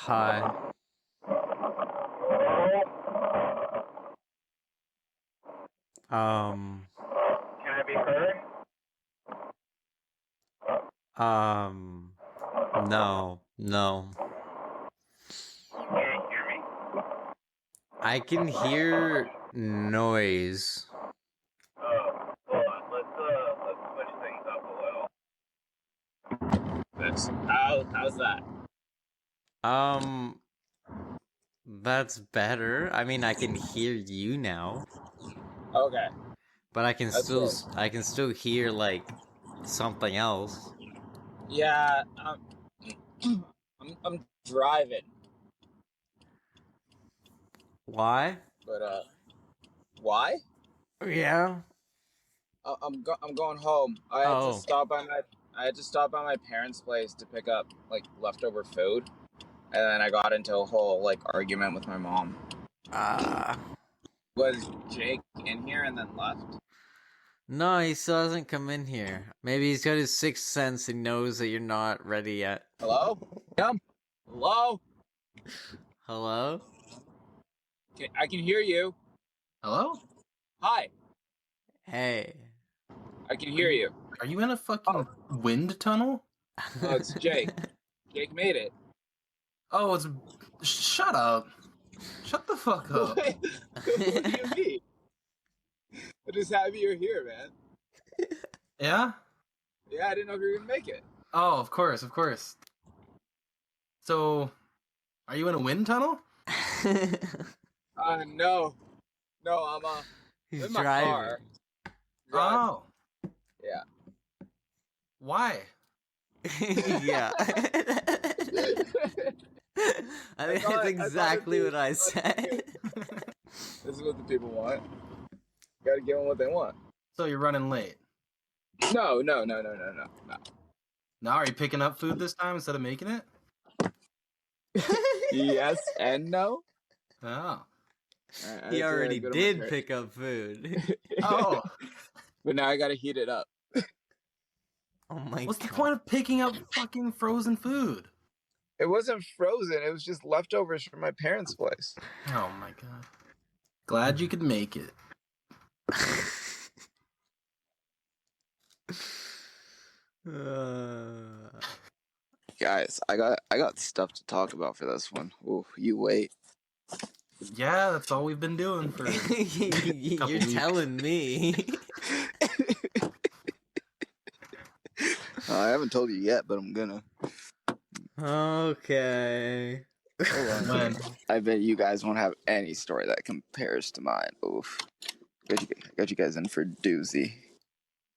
Hi. Um, Can I be heard? no. You can't hear me? I can hear noise. Oh, hold on. Let's switch things up a little. How's that? Um, that's better. I mean, I can hear you now, Okay, but that's good. I can still hear like something else. Yeah, I'm driving, Why? but why? Yeah. I'm going home. Oh. I had to stop by my parents' place to pick up like leftover food, and then I got into a whole like argument with my mom. Ah. Was Jake in here and then left? No, he still hasn't come in here. Maybe he's got his sixth sense and knows that you're not ready yet. Hello? Yum. Hello? Hello? I can hear you. Hello? Hi. Hey. I can hear you. Are you in a fucking wind tunnel? Oh, it's Jake. Jake made it. Oh, it's... Shut up. Shut the fuck up. What do you mean? I'm just happy you're here, man. Yeah? Yeah, I didn't know if you were gonna make it. Oh, of course. So, are you in a wind tunnel? No. No, I'm He's in my car. driving. Driving. Oh. Yeah. Why? Yeah. I think that's exactly what I said. This is what the people want. Gotta give them what they want. So you're running late. No. Now are you picking up food this time instead of making it? Yes and no. Oh. He already did pick up food. Oh. But now I gotta heat it up. Oh my god. What's the point of picking up fucking frozen food? It wasn't frozen, it was just leftovers from my parents' place. Oh my god. Glad you could make it. Guys, I got stuff to talk about for this one. Ooh, you wait. Yeah, that's all we've been doing for You're weeks. telling me. I haven't told you yet, but I'm gonna. Okay. Hold on. When? I bet you guys won't have any story that compares to mine. Oof. Got you guys in for a doozy.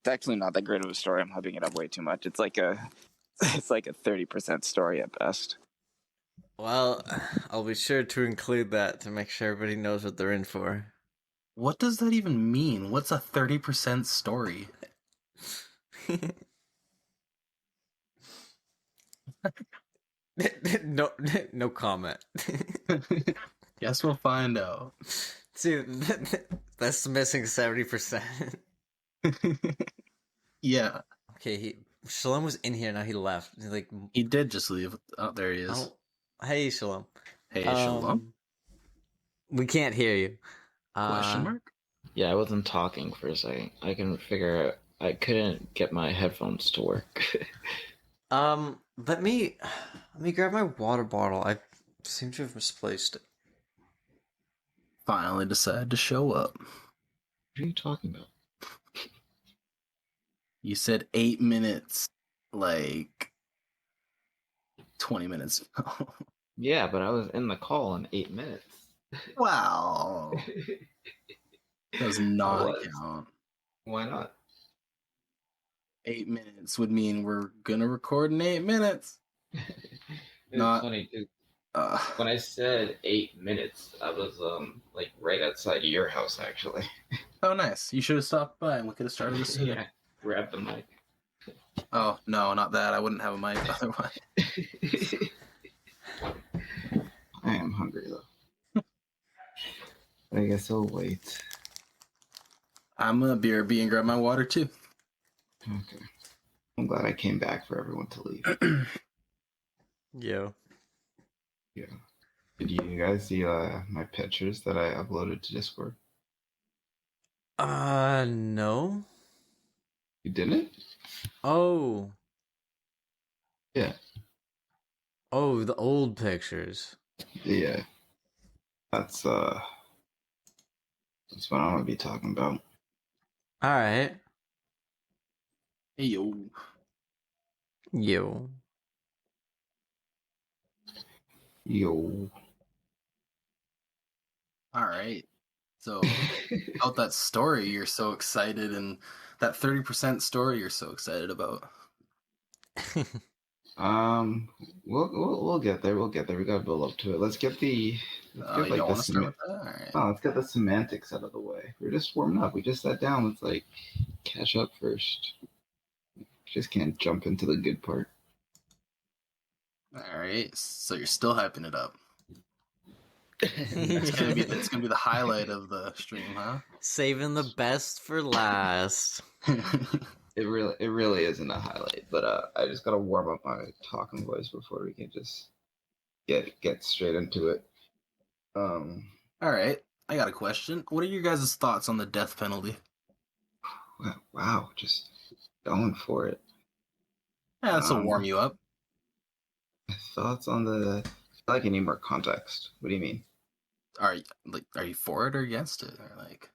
It's actually not that great of a story. I'm hyping it up way too much. It's like a 30% story at best. Well, I'll be sure to include that to make sure everybody knows what they're in for. What does that even mean? What's a 30% story? No comment. Guess we'll find out. See, that's the missing 70%. Yeah. Okay, Shalom was in here, now he left. He's like, He did just leave. Oh, there he is. oh, hey, Shalom. Hey, Shalom? We can't hear you. Question mark? Yeah, I wasn't talking for a second. I can figure out. I couldn't get my headphones to work. Let me grab my water bottle. I seem to have misplaced it. Finally decided to show up. What are you talking about? You said 8 minutes, like 20 minutes ago. Yeah, but I was in the call in 8 minutes. Wow. Does not was. count. Why not? 8 minutes would mean we're gonna record in 8 minutes. It's Not- funny, dude. When I said 8 minutes, I was like right outside your house, actually. Oh, nice. You should have stopped by and we could have started this sooner. Yeah, grab the mic. Oh, no, not that. I wouldn't have a mic otherwise. I am hungry, though. I guess I'll wait. I'm gonna BRB and grab my water too. Okay. I'm glad I came back for everyone to leave. Yo. Yeah. Did you guys see my pictures that I uploaded to Discord? No. You didn't? Oh. Yeah. Oh, the old pictures. Yeah. That's that's what I'm gonna be talking about. Alright. Hey yo. Yo. Yo. All right. So about that story you're so excited, and that 30% story you're so excited about. We'll get there. We'll get there. We gotta build up to it. Let's get You like don't the want to start with that? All right. let's get the semantics out of the way. We're just warming up. We just sat down. Let's like catch up first. Just can't jump into the good part. All right. So you're still hyping it up. It's gonna be the highlight of the stream, huh? Saving the best for last. It really isn't a highlight, but I just gotta warm up my talking voice before we can just get straight into it. All right. I got a question. What are your guys' thoughts on the death penalty? Wow, just going for it. Yeah, that'll warm you up. Thoughts on the? I feel like I need more context. What do you mean? Are you for it or against it, or like,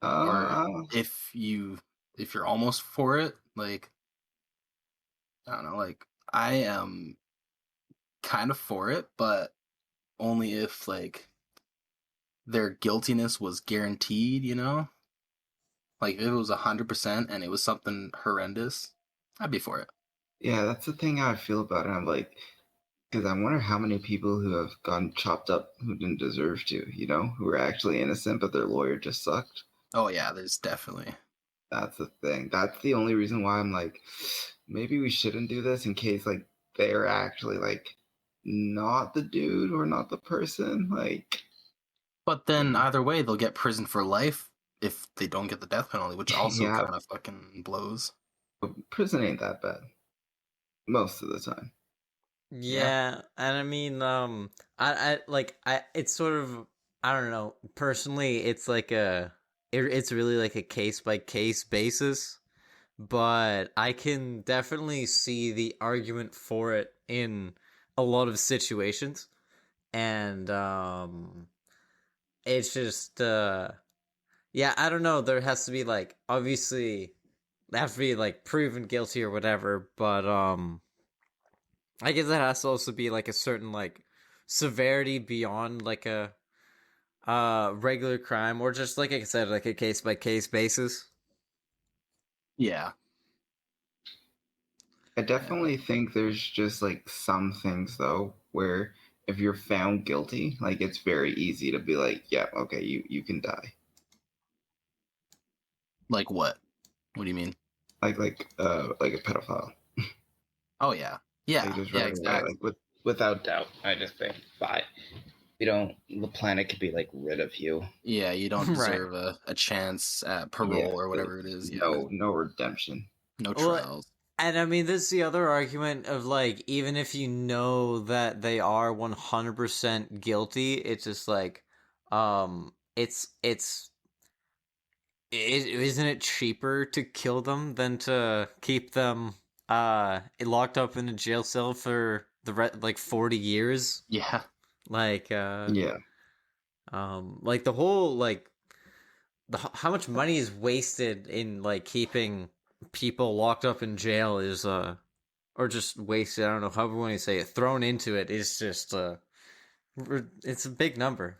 Uh, or if you're almost for it, like, I don't know, like I am kind of for it, but only if like their guiltiness was guaranteed, you know? Like if it was 100% and it was something horrendous, I'd be for it. yeah, that's the thing how I feel about it. I'm like, because I wonder how many people who have gotten chopped up who didn't deserve to, who were actually innocent, but their lawyer just sucked. Oh yeah, there's definitely. That's the thing. That's the only reason why I'm like, maybe we shouldn't do this in case like they're actually like not the dude or not the person. Like, But then either way, they'll get prison for life if they don't get the death penalty, which also yeah, kind of fucking blows. but prison ain't that bad most of the time. Yeah, and I mean, it's sort of, I don't know. Personally, it's like it's really like a case by case basis. But I can definitely see the argument for it in a lot of situations, and it's just, yeah, I don't know. There has to be like, obviously, they have to be like proven guilty or whatever, but I guess that has to also be like a certain like severity beyond like a regular crime, or just like I said, like a case by case basis. Yeah. I definitely think there's just like some things though where if you're found guilty, like it's very easy to be like, yeah, okay, you can die. Like what? What do you mean? Like a pedophile. Oh yeah. Yeah. Like just Yeah, right away, exactly. like without doubt. I just think bye. The planet could be like rid of you. Yeah, you don't Right. deserve a chance at parole Yeah, or whatever it is. Yeah. no redemption. No Well, trials. and I mean, this is the other argument of like, even if you know that they are 100% guilty, it's just like, isn't it cheaper to kill them than to keep them locked up in a jail cell for like 40 years? Yeah. Like Yeah. like the whole like how much money is wasted in like keeping people locked up in jail is or just wasted, I don't know, however you want to say it, thrown into it is just it's a big number.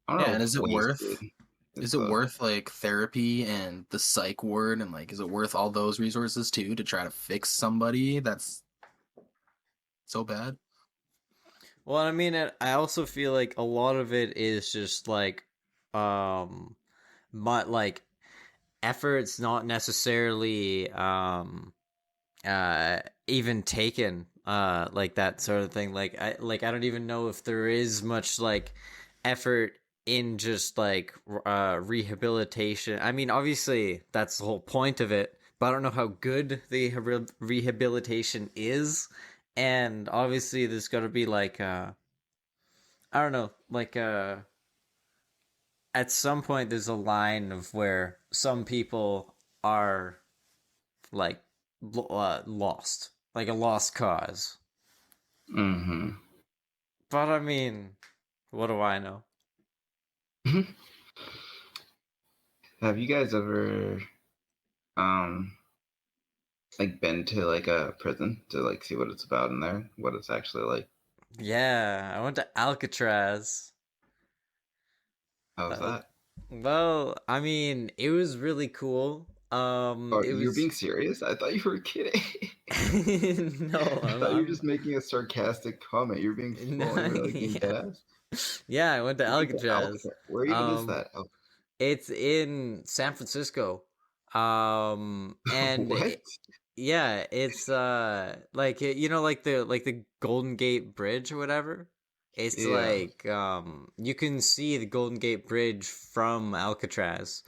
I don't Yeah, know and if is it wasted. worth like therapy and the psych ward, and like is it worth all those resources too to try to fix somebody that's so bad? Well, I mean, I also feel like a lot of it is just like like efforts not necessarily even taken like that sort of thing. I don't even know if there is much like effort in just like rehabilitation. I mean, obviously that's the whole point of it, but I don't know how good the rehabilitation is. And obviously there's got to be like I don't know, like at some point there's a line of where some people are like lost, like a lost cause. Mm-hmm. But I mean, what do I know? Have you guys ever um like been to like a prison to like see what it's about in there, what it's actually like? Yeah, I went to Alcatraz. How's Uh, that? well, I mean, it was really cool. Oh, It you're was being serious? I thought you were kidding. no, I thought you were just making a sarcastic comment. You're being fully really being yeah, dead ass. yeah. I went to You went to Alcatraz. Alcatraz. Where even is Um, that? Oh, it's in San Francisco. And what? yeah, it's like you know, like the Golden Gate Bridge or whatever. It's Yeah. like you can see the Golden Gate Bridge from Alcatraz.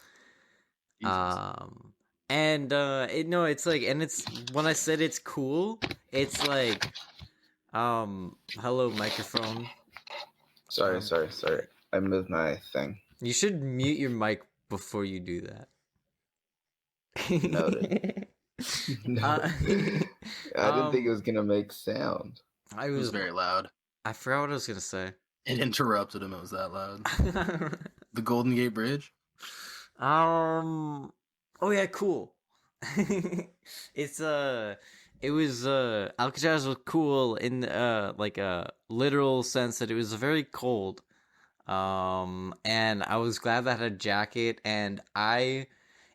Jesus. Um, and it's like, and it's when I said it's cool, it's like hello microphone. Sorry, Um, sorry, sorry. I moved my thing. you should mute your mic before you do that. Noted. No. uh, I didn't think it um, was gonna make sound. I It was was very loud. I forgot what I was gonna say. It interrupted him. It was that loud. The Golden Gate Bridge. um. Oh yeah, cool. it's it was Alcatraz was cool in like a literal sense that it was very cold. And I was glad that I had a jacket, and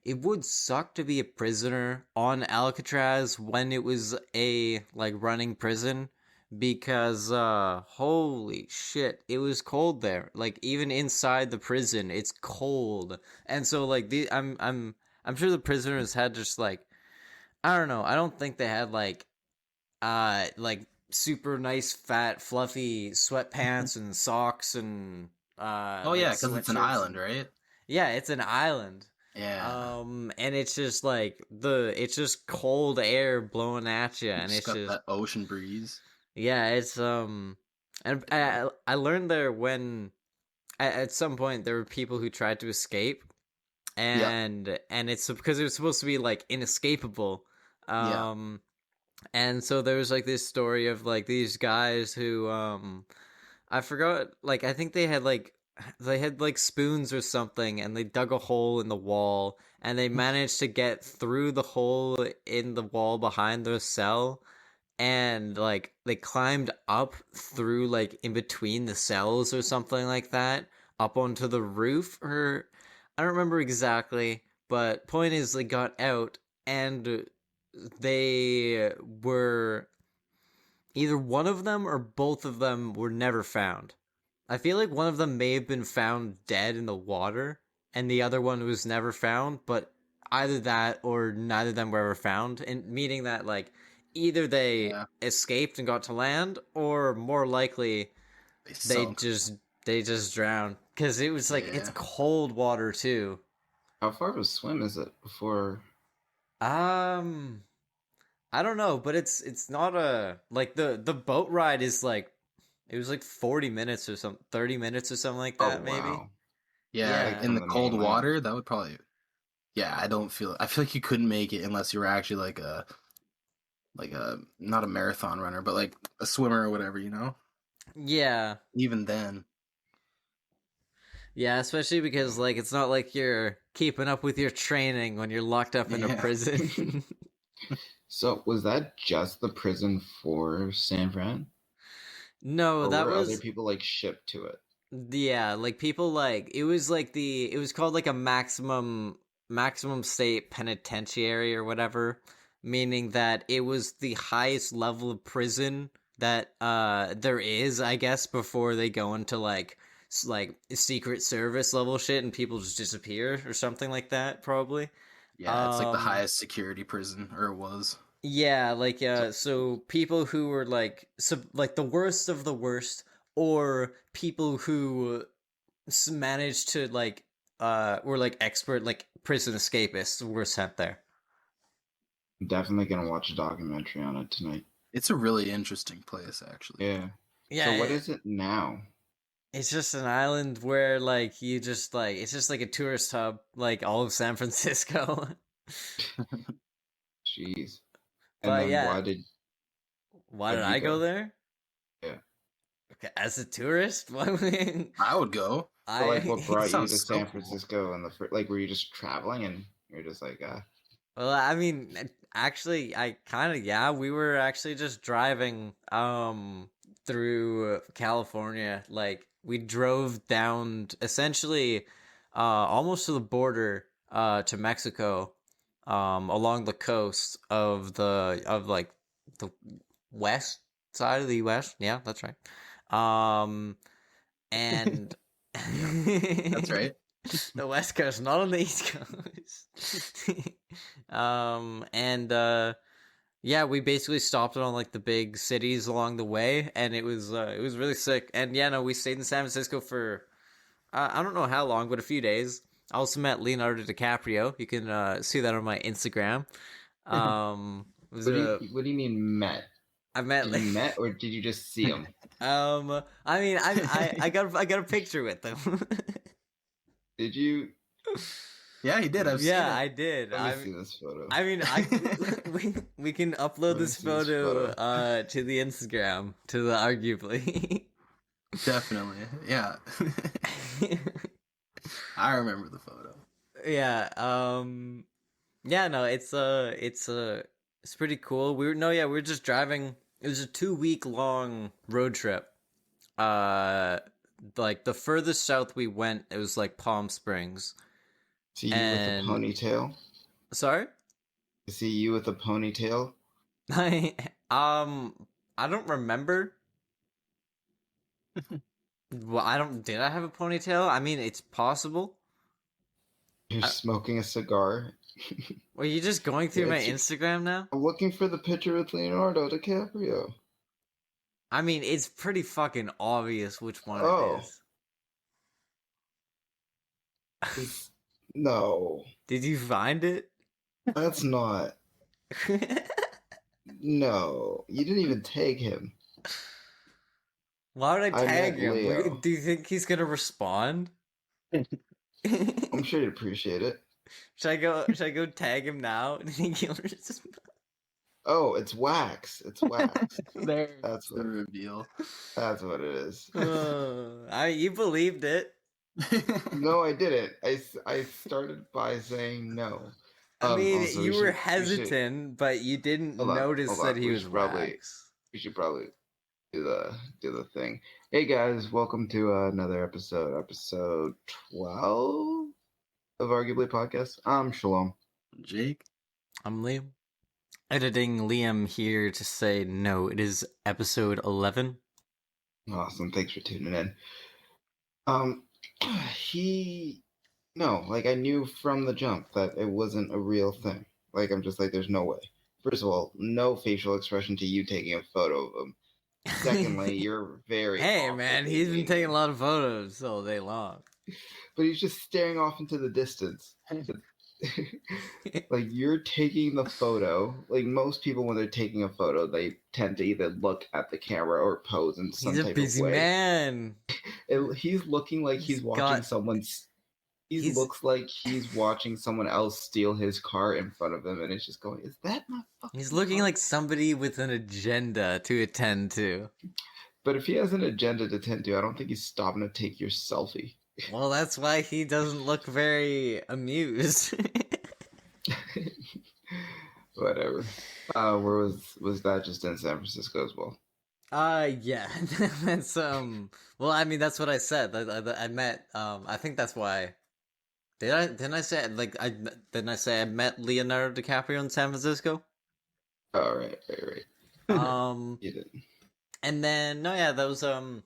it would suck to be a prisoner on Alcatraz when it was a like running prison, because holy shit, it was cold there. Like even inside the prison it's cold. And so like I'm sure the prisoners had just like, I don't know, I don't think they had like super nice fat fluffy sweatpants and socks and Oh like yeah, because it's an sweatshirts island, and right? yeah, it's an island. Yeah. And it's just like it's just cold air blowing at you, You and just it's got just that ocean breeze. yeah, it's and I learned there when at some point there were people who tried to escape, Yeah. and it's because it was supposed to be like inescapable. Yeah. um and so there was like this story of like these guys who I forgot, like I think they had like spoons or something, and they dug a hole in the wall, and they managed to get through the hole in the wall behind their cell, and like they climbed up through like in between the cells or something like that, up onto the roof, or I don't remember exactly, but point is they got out, and they were either one of them or both of them were never found. I feel like one of them may have been found dead in the water, and the other one was never found, but either that or neither of them were ever found, and meaning that like either they Yeah. escaped and got to land, or more likely They they sunk. just they just drowned, because it was like it's Yeah. cold water too. How far of a swim is it before? Um, I don't know, but it's not a like the boat ride is like it was like 40 minutes or some 30 minutes or something like Oh that maybe. wow! Yeah. Like Yeah. In from the the cold mainland. water, that would probably. Yeah, I feel like you couldn't make it unless you were actually like a not a marathon runner, but like a swimmer or whatever, you know? Yeah. Even then. Yeah, especially because like it's not like you're keeping up with your training when you're locked up in a Yeah. prison. So was that just the prison for San Fran, No, or that were other was people like shipped to it? yeah, like people like it was called like a maximum state penitentiary or whatever, meaning that it was the highest level of prison that there is, I guess, before they go into like like secret service level shit and people just disappear or something like that probably. Yeah, it's like the Um highest security prison, or it was. yeah, like So so people who were like like the worst of the worst, or people who managed to like were like expert like prison escapists were sent there. I'm definitely gonna watch a documentary on it tonight. It's a really interesting place, actually. Yeah. So Yeah, what is it now? It's just an island where like you just like it's just like a tourist hub, like all of San Francisco. Jeez. And But then yeah, why why did did you I go go? there? Yeah. Okay, as a tourist? Why would I would go. So like, what I It brought you to sounds so San cool. Francisco in the first? Like, were you just traveling and you're just like, Well, I mean, actually, I kind of yeah, we were actually just driving through California. Like we drove down essentially almost to the border to Mexico along the coast of like the west side of the US. Yeah, that's right. Um and That's right. the West Coast, not on the East Coast. And yeah, we basically stopped on like the big cities along the way, and it was really sick. And yeah, no, we stayed in San Francisco for I don't know how long, but a few days. I also met Leonardo DiCaprio. You can see that on my Instagram. It was what do you mean met? I met Did you met or did you just see him? I mean I got a picture with them. Did you? Yeah, he did. I've seen Yeah, it. I did. Let me see this photo. I mean, we can upload Let me this see this photo photo. to the Instagram to the arguably. Definitely. Yeah. I remember the photo. Yeah. Yeah. No, it's pretty cool. We were no, yeah, we were just driving. It was a 2 week long road trip. Uh, like the furthest south we went, it was like Palm Springs. See you with a And ponytail. sorry, See you with a ponytail. I I don't remember. Well, I don't. Did I have a ponytail? I mean, it's possible. You're I, smoking a cigar. were you just going through my It's, Instagram now? I'm looking for the picture with Leonardo DiCaprio. I mean, it's pretty fucking obvious which one it Oh, is. no, Did you find it? that's not. No, you didn't even tag him. Why would I I tag met him? Leo. Do you think he's gonna respond? I'm sure you'd appreciate it. Should I go? Should I go tag him now? Do you think he'll respond? Oh, it's wax. It's wax. There's That's the what. reveal. That's what it is. You believed it. No, I didn't. I started by saying no. I mean, Also, you were we should hesitant, but you didn't notice hold that on. he was wax. We should probably do the thing. Hey guys, welcome to another episode 12 of Arguably Podcast. I'm Shalom. Jake. I'm Liam. Editing Liam here to say no, it is episode 11. Awesome, thanks for tuning in. He no, like I knew from the jump that it wasn't a real thing. Like I'm just like, there's no way. First of all, no facial expression to you taking a photo of him. Secondly, you're very Hey off man, with he's been taking taking a lot of photos all day long. but he's just staring off into the distance. Like you're taking the photo. Like most people, when they're taking a photo, they tend to either look at the camera or pose in some He's a type of busy way. man. He's looking like he's watching got- someone's. He he's- looks like he's watching someone else steal his car in front of him, and it's just going, "Is that my fucking?" He's looking car?" like somebody with an agenda to attend to. But if he has an agenda to tend to, I don't think he's stopping to take your selfie. Well, that's why he doesn't look very amused. Whatever. Where was that? Just in San Francisco as well? Yeah, that's well, I mean, that's what I said. I met. I think that's why. Didn't I say like didn't I say I met Leonardo DiCaprio in San Francisco? Oh, right. You did. And then no, yeah, that was that.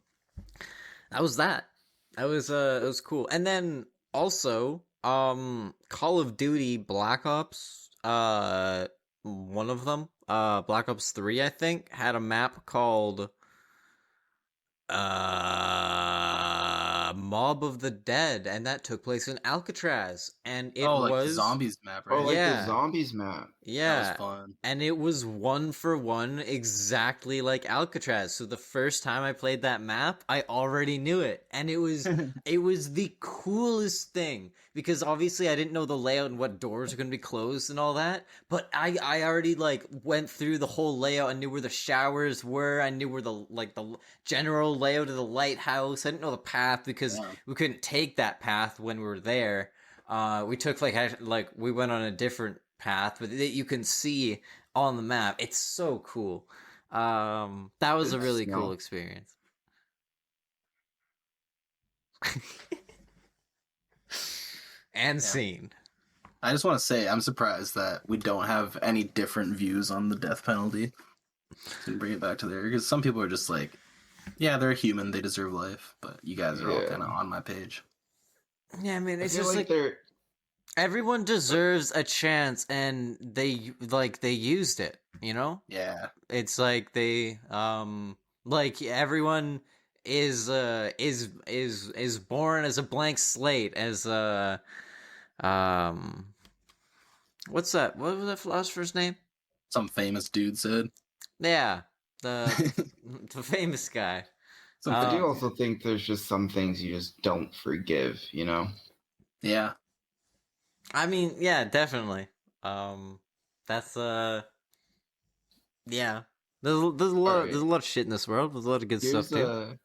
That was it was cool. And then also Call of Duty Black Ops one of them Black Ops 3 I think had a map called Mob of the Dead, and that took place in Alcatraz, and it like the was zombies map, Oh, right? like Yeah. the zombies map. Yeah. fun. And it was 1-for-1 exactly like Alcatraz. So the first time I played that map, I already knew it. And it was the coolest thing because obviously I didn't know the layout and what doors are going to be closed and all that, but I already like went through the whole layout. I knew where the showers were. I knew where the general layout of the lighthouse. I didn't know the path because Yeah. we couldn't take that path when we were there. We took we went on a different path, but that you can see on the map. It's so cool. That was a Good really cool smell. experience. And Yeah. scene. I just want to say I'm surprised that we don't have any different views on the death penalty. To bring it back to there, because some people are just like, yeah, they're human, they deserve life, but you guys are all Yeah. kind of on my page. Yeah, I mean, I it's feel just like like they're everyone deserves a chance, and they used it. You know, Yeah, it's like they like everyone is born as a blank slate as um what's that? What was that philosopher's name? some famous dude said. Yeah, the the famous guy. Some I do Um, also think there's just some things you just don't forgive, you know? yeah, I mean, yeah, definitely. That's yeah. There's a Alright. lot of shit in this world. There's a lot of good stuff Here's too.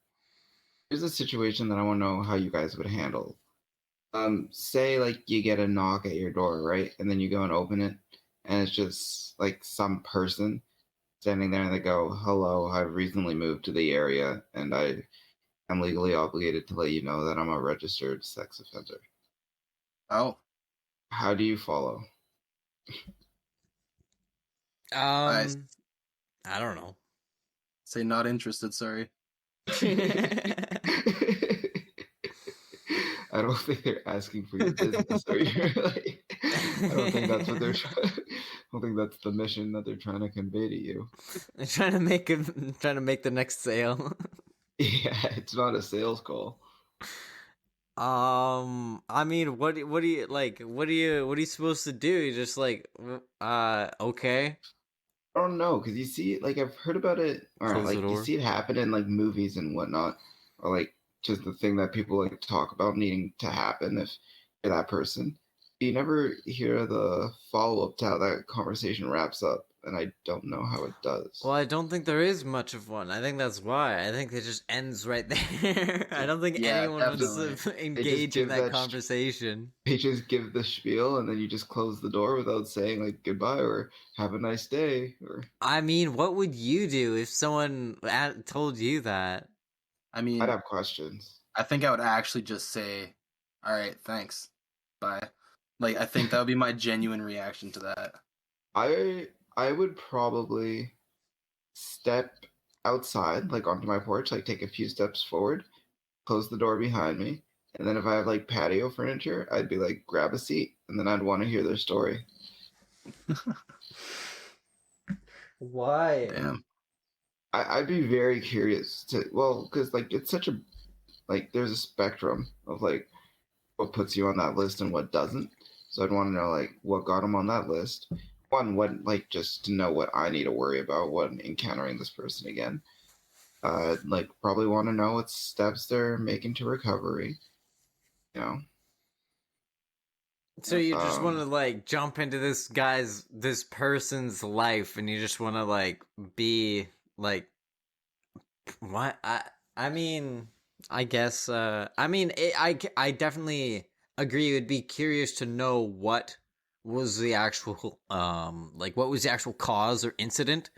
a situation that I wanna know how you guys would handle. Say like you get a knock at your door, right? And then you go and open it, and it's just like some person standing there and they go, "Hello, I've recently moved to the area and I am legally obligated to let you know that I'm a registered sex offender." oh, How do you follow? I Um, I don't know. say not interested, sorry. I don't think they're asking for your business, or you're like, I don't think that's what they're trying. I don't think that's the mission that they're trying to convey to you. I'm trying to make the next sale. Yeah, it's not a sales call. I mean, what do you like? What are you supposed to do? You just like, okay, I don't know, because you see it, like I've heard about it, or close the like you door. see it happen in like movies and whatnot, or like just the thing that people like talk about needing to happen if you're that person. You never hear the follow up to how that conversation wraps up, and I don't know how it does. Well, I don't think there is much of one. I think that's why. I think it just ends right there. I don't think Yeah, anyone wants definitely. to They just engage in give that that conversation. they just give the spiel, and then you just close the door without saying like goodbye or have a nice day, or I mean, what would you do if someone told you that? I I'd mean, have questions. I think I would actually just say, all right, thanks, bye. Like, I think that would be my genuine reaction to that. I would probably step outside, like onto my porch, like take a few steps forward, close the door behind me, and then if I have like patio furniture, I'd be like, grab a seat, and then I'd want to hear their story. Why? Damn. I'd be very curious to, well, because like it's such a, like there's a spectrum of like what puts you on that list and what doesn't. So I'd want to know like what got them on that list. One, what like just to know what I need to worry about when encountering this person again. Like probably want to know what steps they're making to recovery. You know, So you just want to um, like jump into this person's life, and you just want to like be like, what? I mean, I guess. I mean, I definitely agree. Would be curious to know what was the actual like what was the actual cause or incident.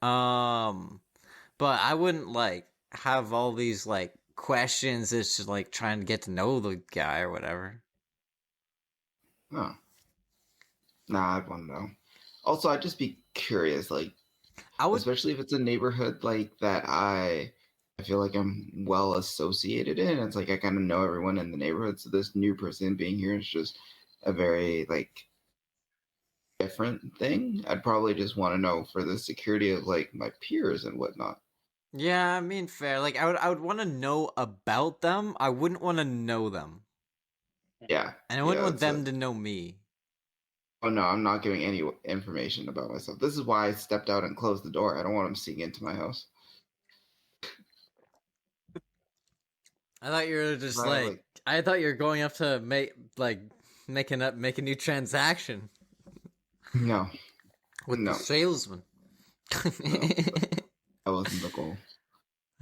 Um, but I wouldn't like have all these like questions. It's just like trying to get to know the guy or whatever. oh, nah, I'd want to know. Also, I'd just be curious, like I would. especially if it's a neighborhood like that I feel like I'm well associated in. It's like I kind of know everyone in the neighborhood, so this new person being here is just a very like different thing. I'd probably just want to know for the security of like my peers and whatnot. Yeah, I mean, fair. Like, I would want to know about them. I wouldn't want to know them, Yeah, and I wouldn't yeah, want them to know me. Oh no, I'm not giving any information about myself. This is why I stepped out and closed the door. I don't want him seeing into my house. I thought you were just I like, like I thought you were going up to make a new transaction no, with the no, salesman. no. That wasn't the goal.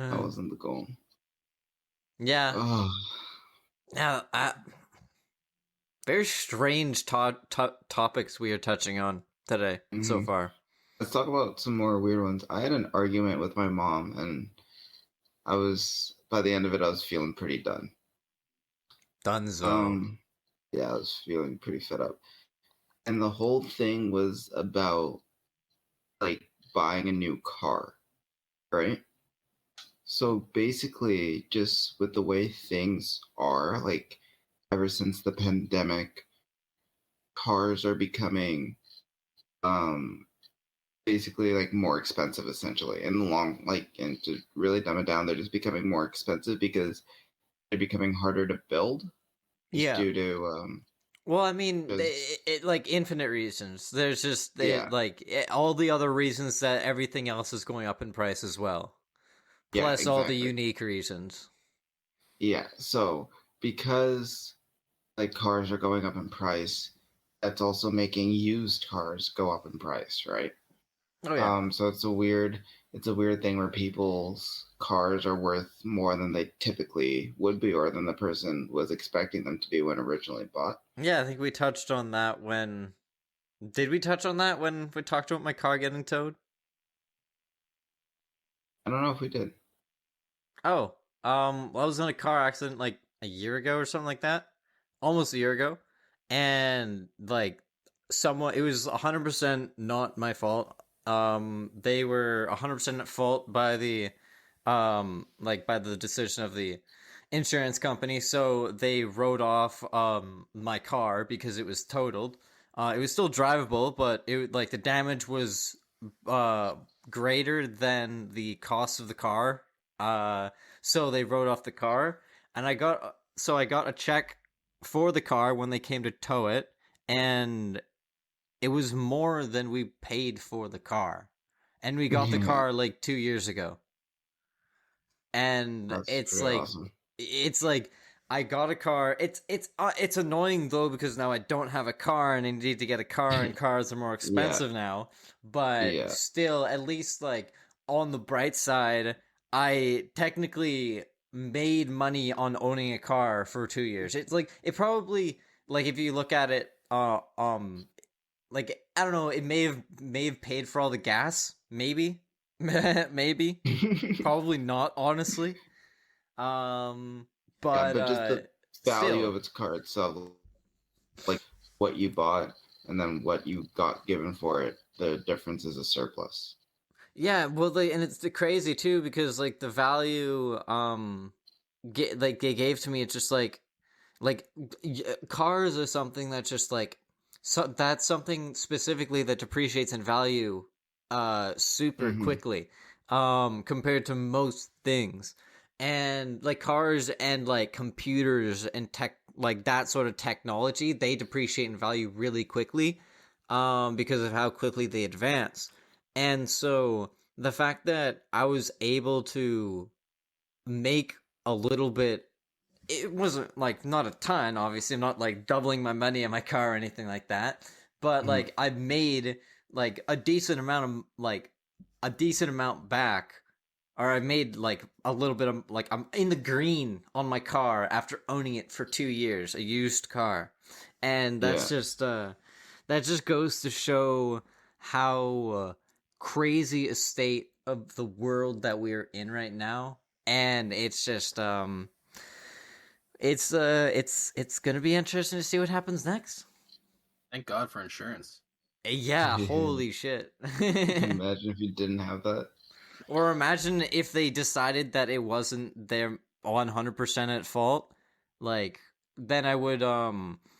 That Uh, wasn't the goal. yeah. Oh, Now, very strange topics we are touching on today so mhm. far. Let's talk about some more weird ones. I had an argument with my mom, and I was by the end of it, I was feeling pretty done. Dunzo. Um, yeah, I was feeling pretty fed up, and the whole thing was about like buying a new car, right? So basically, just with the way things are, like ever since the pandemic, cars are becoming um basically like more expensive essentially. In the long and to really dumb it down, they're just becoming more expensive because they're becoming harder to build just Yeah. due to Well, I mean, because like infinite reasons. There's just yeah, all the other reasons that everything else is going up in price as well. yeah, Plus all the exactly. unique reasons. Yeah. So because like cars are going up in price, that's also making used cars go up in price, right? Oh yeah. So it's a weird thing where people's cars are worth more than they typically would be, or than the person was expecting them to be when originally bought. Yeah, I think we touched on that when did we touch on that when we talked about my car getting towed? I don't know if we did. Oh, well, I was in a car accident like a year ago or something like that, almost a year ago, and like someone, it was 100% not my fault. They were 100% at fault by by the decision of the insurance company. So they wrote off my car because it was totaled. It was still drivable, but it like the damage was uh greater than the cost of the car. So they wrote off the car, and I got a check for the car when they came to tow it, and it was more than we paid for the car, and we got the Yeah, car like 2 years ago, and that's pretty awesome. it's like I got a car. It's annoying though because now I don't have a car and I need to get a car and cars are more Yeah, expensive now. But yeah. still, at least like on the bright side, I technically made money on owning a car for 2 years. It's like it probably like if you look at it, like I don't know, it may have paid for all the gas, maybe, maybe, probably not, honestly. Um, Yeah, but but just the value still, of its car itself, like what you bought and then what you got given for it, the difference is a surplus. yeah. Well, and it's crazy too because like the value, like they gave to me, it's just like cars are something that's just like so that's something specifically that depreciates in value, super Hmm. quickly, compared to most things. And like cars and like computers and tech, like that sort of technology, they depreciate in value really quickly, because of how quickly they advance. And so the fact that I was able to make a little bit, it wasn't like not a ton, obviously. I'm not like doubling my money on my car or anything like that, but Hmm. like I made like a decent amount of like a decent amount back, or I made like a little bit of like I'm in the green on my car after owning it for 2 years, a used car. And Yeah. that just goes to show how crazy a state of the world that we're in right now. And it's just it's gonna be interesting to see what happens next. Thank God for insurance. Yeah, holy shit. Imagine if you didn't have that. Or imagine if they decided that it wasn't their 100% at fault. Like then I would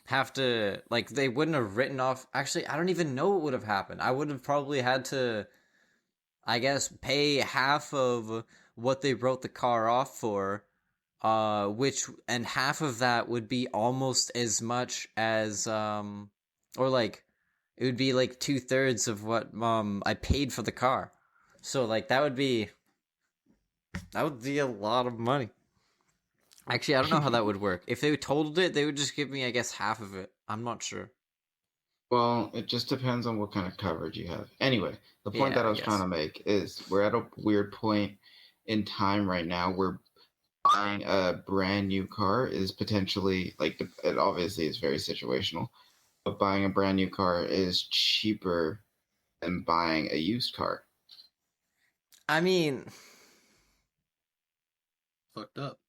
have to, like they wouldn't have written off. Actually, I don't even know what would have happened. I would have probably had to, I guess, pay half of what they wrote the car off for, which and half of that would be almost as much as or like it would be like 2/3 of what I paid for the car. So like that would be a lot of money. Actually, I don't know how that would work. If they totaled it, they would just give me, I guess, half of it. I'm not sure. Well, it just depends on what kind of coverage you have. Anyway, the point Yeah, that I I was trying guess. to make is we're at a weird point in time right now where buying a brand new car is potentially like it obviously is very situational, but buying a brand new car is cheaper than buying a used car. I mean, Fucked up.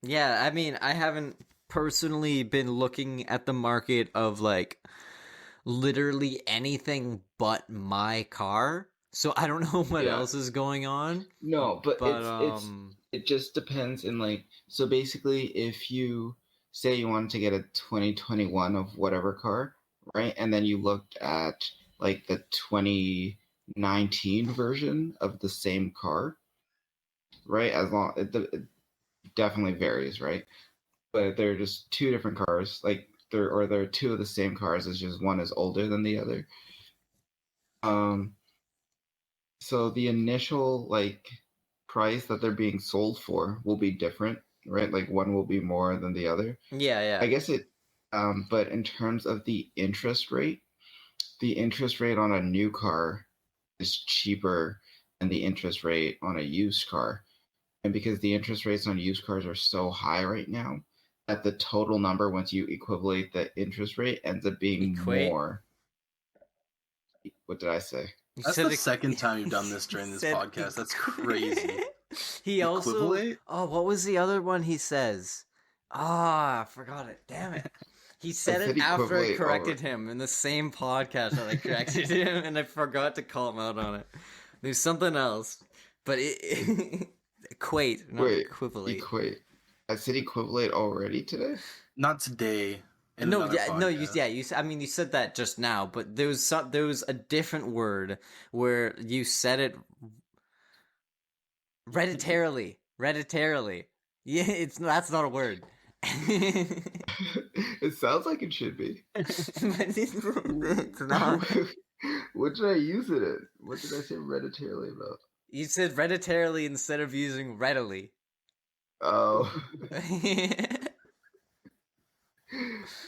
yeah, I mean, I haven't personally been looking at the market of like literally anything but my car. So I don't know what Yeah. else is going on. No, but But it just depends in like so basically if you say you wanted to get a 2021 of whatever car, right? And then you looked at like the 2019 version of the same car, right? As long it definitely varies, right? But they're just two different cars, like they're two of the same cars. It's just one is older than the other. Um, so the initial like price that they're being sold for will be different, right? Like one will be more than the other. yeah, I yeah. guess it, but in terms of the interest rate on a new car is cheaper than the interest rate on a used car. And because the interest rates on used cars are so high right now, that the total number, once you equivalate the interest rate, ends up being Equate. more. What did I say? You That's said the second time you've done this during this podcast. That's crazy. He also. Equivalate? Oh, what was the other one he says? Ah, I forgot it. Damn it. He said said it after I equivalate corrected over. him in the same podcast that I corrected him, and I forgot to call him out on it. There's something else, but it equate, not Wait, equivalate. equate. I said equivalate already today? Not today. In No, another yeah, no, you, podcast. yeah, you. I mean, you said that just now, but there was a different word where you said it hereditarily. Hereditarily. Yeah, that's not a word. It sounds like it should be. But it's not. What did I use it in? What did I say hereditarily about? You said hereditarily instead of using readily. Oh,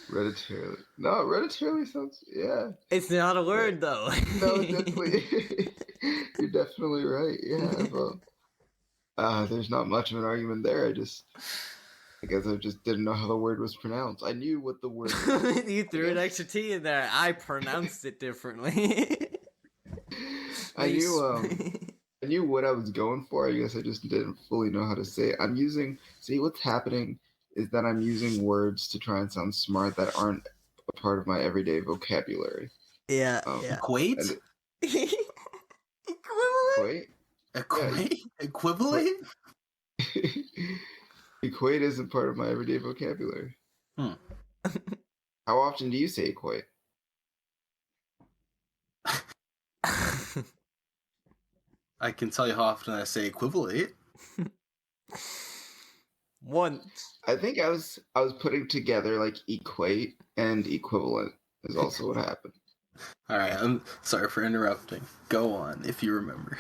hereditarily. No, hereditarily sounds, yeah. It's not a word though. No, definitely. You're definitely right. Yeah, well, there's not much of an argument there. I guess I just didn't know how the word was pronounced. I knew what the word was. You threw an extra T in there. I pronounced it differently. I knew what I was going for. I guess I just didn't fully know how to say it. See, what's happening is that I'm using words to try and sound smart that aren't a part of my everyday vocabulary. Yeah, yeah. Equate? Equivalent? Equate? Equate? Equivalent? Equate isn't part of my everyday vocabulary. Hmm. How often do you say equate? I can tell you how often I say equivalate. Once. I think I was putting together like equate and equivalent is also what happened. Alright, I'm sorry for interrupting. Go on, if you remember.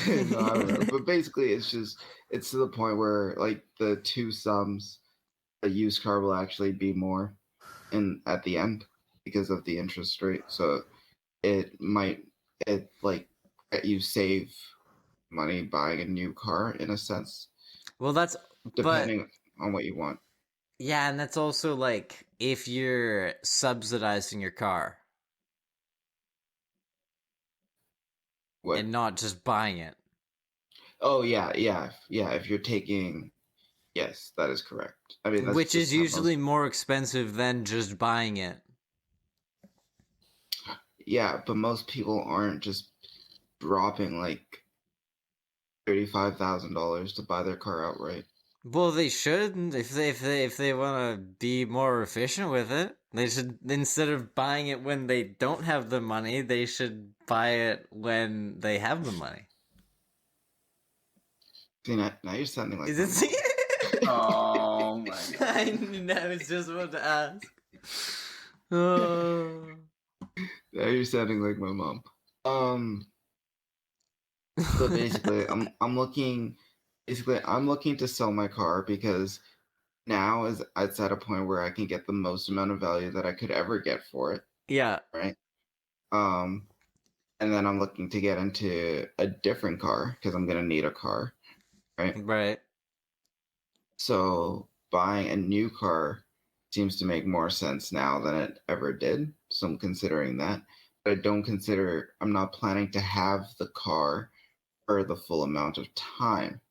No, I don't know. But basically it's to the point where like the two sums, a used car will actually be more at the end because of the interest rate. So it like let you save money buying a new car in a sense, Well, that's depending on what you want. yeah, and that's also like if you're subsidizing your car What? and not just buying it. Oh yeah. If you're taking, yes, that is correct. I mean, that's Which just is usually more expensive than just buying it. yeah, but most people aren't just dropping like $35,000 to buy their car outright. Well, they should if they want to be more efficient with it. They should, instead of buying it when they don't have the money, they should buy it when they have the money. See, now you're sounding like Is my it? Oh my god. I was just about to ask. Oh. Now you're sounding like my mom. So basically, I'm looking. Basically, I'm looking to sell my car because now is it's at a point where I can get the most amount of value that I could ever get for it, Yeah, right? Um, and then I'm looking to get into a different car because I'm gonna need a car, right? right. So buying a new car seems to make more sense now than it ever did. So I'm considering that. But I'm not planning to have the car for the full amount of time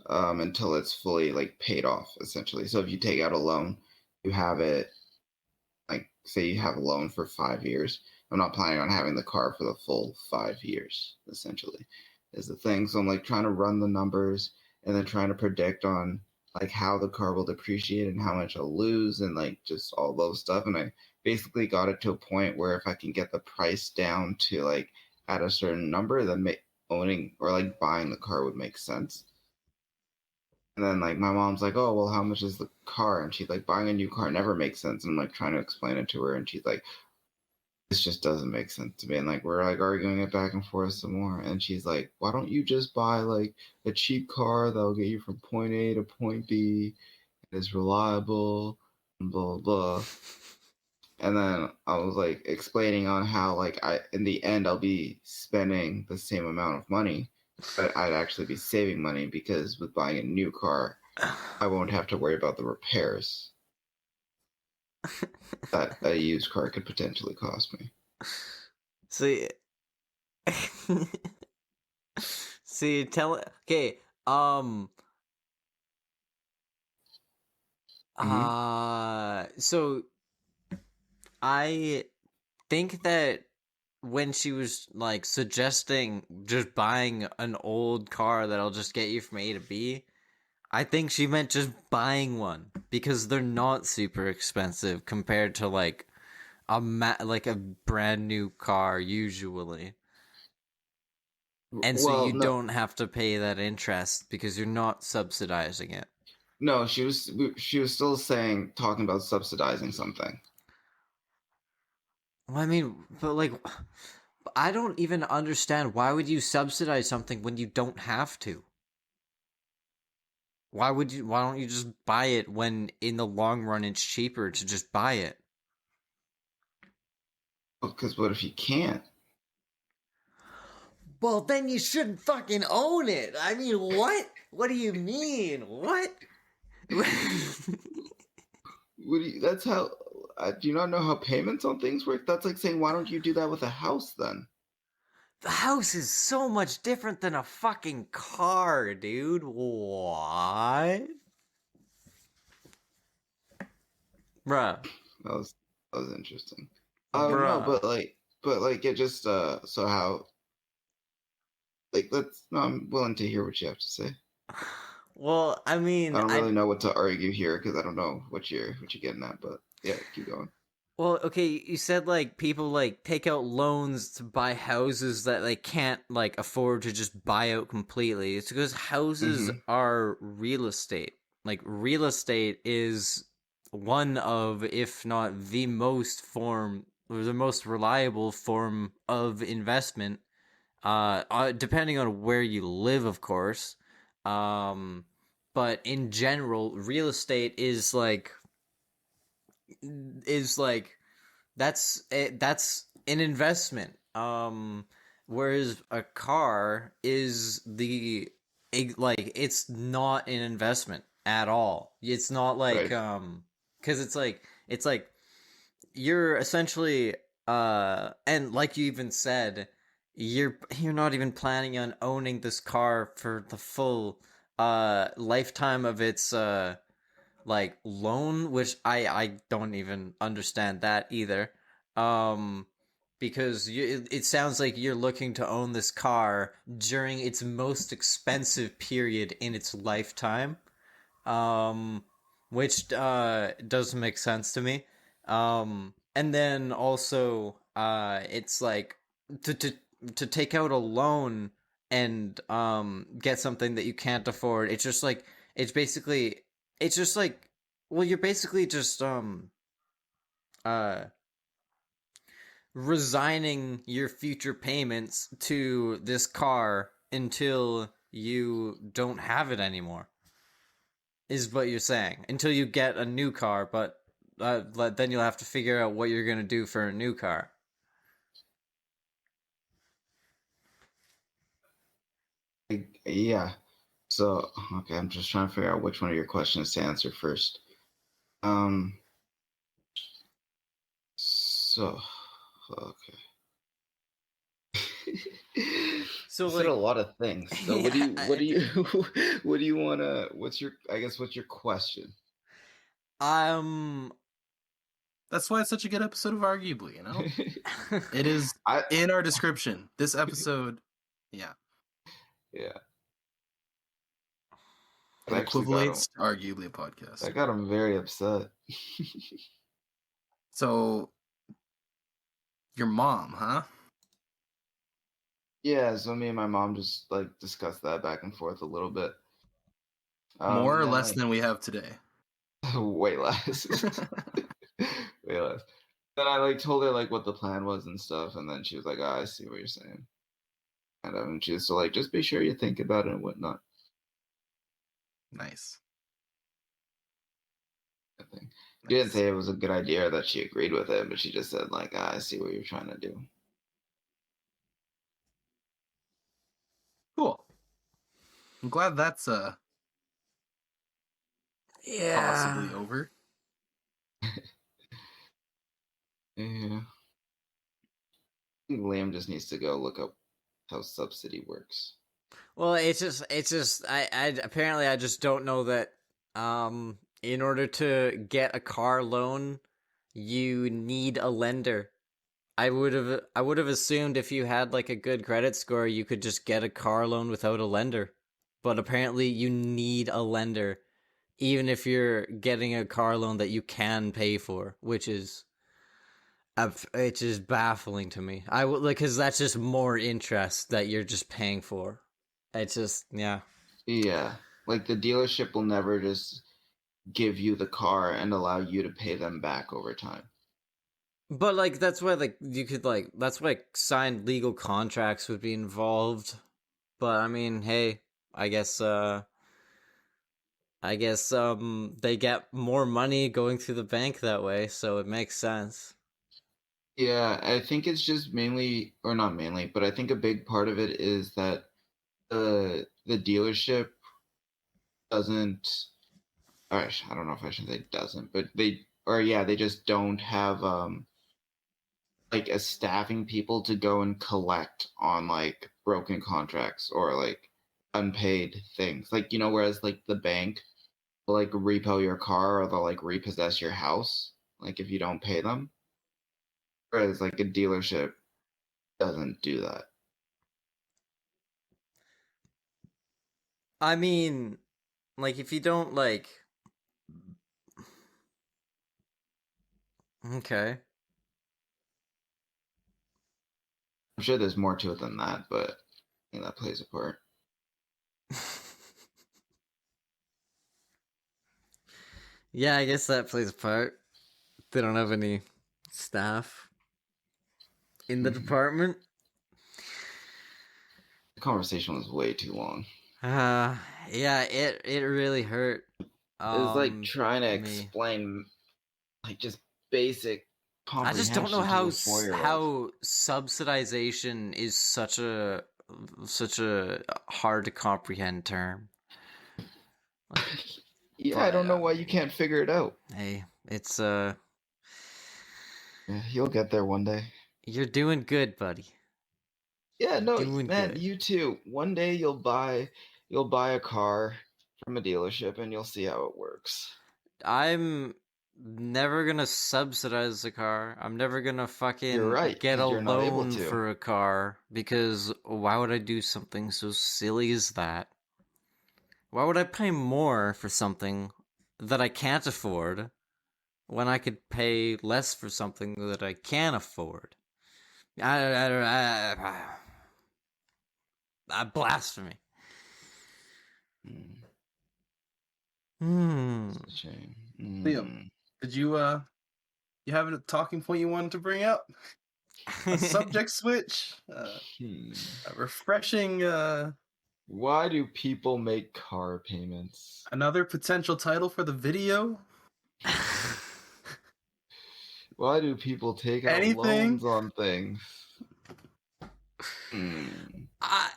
until it's fully like paid off, essentially. So if you take out a loan, you have it, like, say you have a loan for 5 years. I'm not planning on having the car for the full 5 years, essentially, is the thing. So I'm like trying to run the numbers and then trying to predict on like how the car will depreciate and how much I'll lose and like just all those stuff. And I basically got it to a point where if I can get the price down to like at a certain number, then owning or like buying the car would make sense. And then like my mom's like, "Oh, well, how much is the car?" And she's like, "Buying a new car never makes sense." And I'm like trying to explain it to her, and she's like, "This just doesn't make sense to me." And like we're like arguing it back and forth some more. And she's like, "Why don't you just buy like a cheap car that'll get you from point A to point B and is reliable and blah blah blah." And then I was like explaining on how like I in the end I'll be spending the same amount of money, but I'd actually be saving money because with buying a new car I won't have to worry about the repairs that a used car could potentially cost me. See, see, tell okay. Um. Mm-hmm. So I think that when she was like suggesting just buying an old car that'll just get you from A to B, I think she meant just buying one because they're not super expensive compared to like like a brand new car usually. And so Well, you no, don't have to pay that interest because you're not subsidizing it. no, she was still saying talking about subsidizing something. Well, I mean, but like, I don't even understand why would you subsidize something when you don't have to? Why don't you just buy it when in the long run it's cheaper to just buy it? Because what if you can't? Well, then you shouldn't fucking own it. I mean, what? What do you mean? What? That's how. Do you not know how payments on things work? That's like saying, why don't you do that with a house then? The house is so much different than a fucking car, dude. What? Bruh. That was that was interesting. No, Bruh. but like it just so how like let's no, I'm willing to hear what you have to say. Well, I I mean, don't really know what to argue here because I don't know what you're getting at, but yeah, keep going. well, okay, you said like people like take out loans to buy houses that they can't like afford to just buy out completely. It's because houses Mm-hmm. are real estate. Like real estate is one of, if not the most form or the most reliable form of investment. Depending on where you live, of course. Um, but in general, real estate is like that's an investment. Whereas a car is like it's not an investment at all. It's not like Right. because it's like you're essentially and like you even said, you're not even planning on owning this car for the full lifetime of its like loan, which I don't even understand that either. Um because it sounds like you're looking to own this car during its most expensive period in its lifetime. Um which doesn't make sense to me. And then also it's like to to to take out a loan and get something that you can't afford. It's just like it's basically it's just like well you're basically just uh resigning your future payments to this car until you don't have it anymore. Is what you're saying. Until you get a new car, but then you'll have to figure out what you're going to do for a new car. Yeah. So, okay, I'm just trying to figure out which one of your questions to answer first. So, okay. So, You said like, a lot of things. So what do you wanna, what's your question? um, That's why it's such a good episode of Arguably, you know? It is I in our description. This episode, yeah. Yeah. It I actually got him. equivalates to Arguably a podcast. I got him very upset. So, your mom, huh? Yeah, so me and my mom just like discussed that back and forth a little bit. More or Then less like than we have today? way less. Way less. Then I like told her like what the plan was and stuff, and then she was like, "Ah, I see what you're saying." And she was so like, just be sure you think about it and whatnot. Nice. I think. She didn't say it was a good idea or that she agreed with it, but she just said like, I see what you're trying to do. Cool. I'm glad that's possibly over. Yeah. I think Liam just needs to go look up how Subsidy works. Well, it's just, I apparently I just don't know that, in order to get a car loan, you need a lender. I would have assumed if you had like a good credit score, you could just get a car loan without a lender. But apparently you need a lender, even if you're getting a car loan that you can pay for, which is it's just baffling to me. I would like, because that's just more interest that you're just paying for. It's just, yeah. Yeah. Like the dealership will never just give you the car and allow you to pay them back over time. But like that's why like you could like that's why signed legal contracts would be involved. But I mean, hey, I guess they get more money going through the bank that way, so it makes sense. Yeah, I think it's just mainly, or not mainly, but I think a big part of it is that the dealership doesn't, or I don't know if I should say doesn't, but they just don't have like a staffing people to go and collect on like broken contracts or like unpaid things. Like, whereas like the bank will like repo your car or they'll like repossess your house, like if you don't pay them. Whereas like a dealership doesn't do that. I mean, like if you don't like okay. I'm sure there's more to it than that, but I think that plays a part. Yeah, I guess that plays a part. They don't have any staff in the department. The conversation was way too long. Yeah, it really hurt. It was like trying to me. explain like just basic I just don't know comprehension to a 4-year-old. how subsidization is such a hard to comprehend term. Yeah, I don't know why you can't figure it out. Hey, it's Yeah, you'll get there one day. you're doing good, buddy. Yeah, no, Doing man, good. you too. One day you'll buy a car from a dealership and you'll see how it works. I'm never gonna subsidize a car. I'm never gonna fucking You're right, get a 'cause you're not able loan to. for a car, because why would I do something so silly as that? Why would I pay more for something that I can't afford when I could pay less for something that I can afford? Blasphemy. It's a shame. Liam, did you have a talking point you wanted to bring up? A subject switch. Hmm. A refreshing. Why do people make car payments? Another potential title for the video. Why do people take out Anything? loans on things? Hmm. I,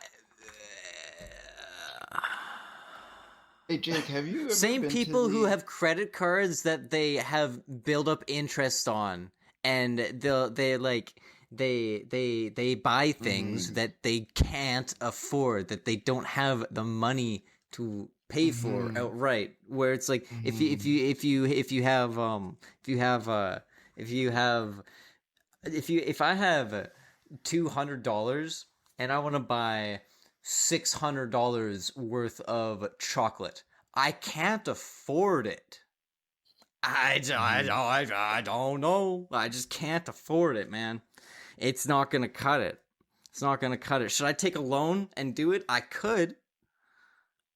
Hey Jake, have you ever Same been people to who the... have credit cards that they have build up interest on, and they buy things Mhm. that they can't afford, that they don't have the money to pay for Mhm. outright. Where it's like if I have $200 and I want to buy $600 worth of chocolate, I can't afford it. I don't know. I just can't afford it, man. It's not gonna cut it. It's not gonna cut it. Should I take a loan and do it? I could.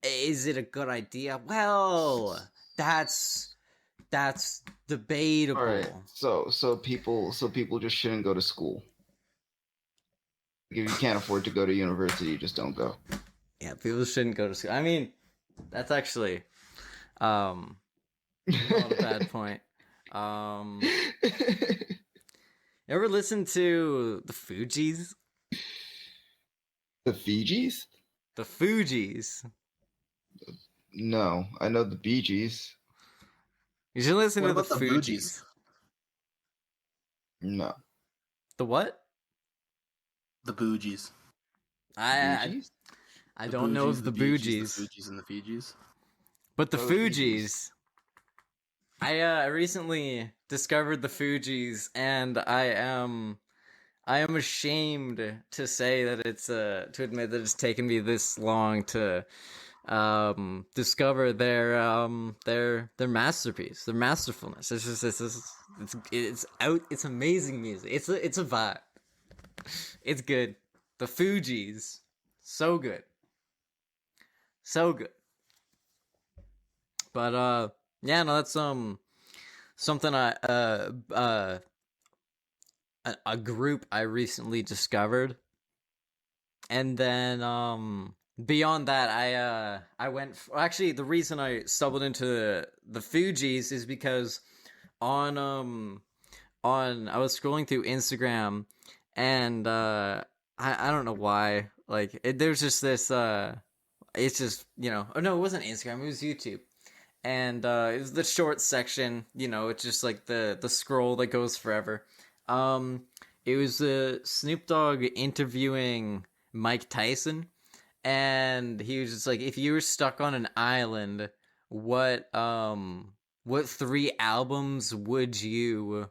Is it a good idea? Well, that's All right, debatable. so people just shouldn't go to school. If you can't afford to go to university, just don't go. Yeah, people shouldn't go to school. I mean, that's actually not a bad point. Um, ever listen to the Fugees? The Fijis? The Fugees. No, I know the Bee Gees. You should listen What to the about the Fugees. Boogies? No, The what? The Boogies. I Fugees? I The don't know Boogies, of the Bee Gees, Boogies, the Fugees, and the Fijis. but the Oh, the Fugees. Fugees. I recently discovered the Fugees, and I am ashamed to say that it's to admit that it's taken me this long to discover their masterpiece, their masterfulness. It's just it's out. It's amazing music. It's a vibe. It's good. The Fugees, so good, so good. But yeah, no, that's something a group I recently discovered, and then beyond that, I went. Actually, the reason I stumbled into the Fugees is because on I was scrolling through Instagram, and I don't know why, like there's just this it's just, oh no, it wasn't Instagram, it was YouTube. And it was the short section, it's just like the scroll that goes forever. um it was Snoop Dogg interviewing Mike Tyson, and he was just like, if you were stuck on an island, what um what three albums would you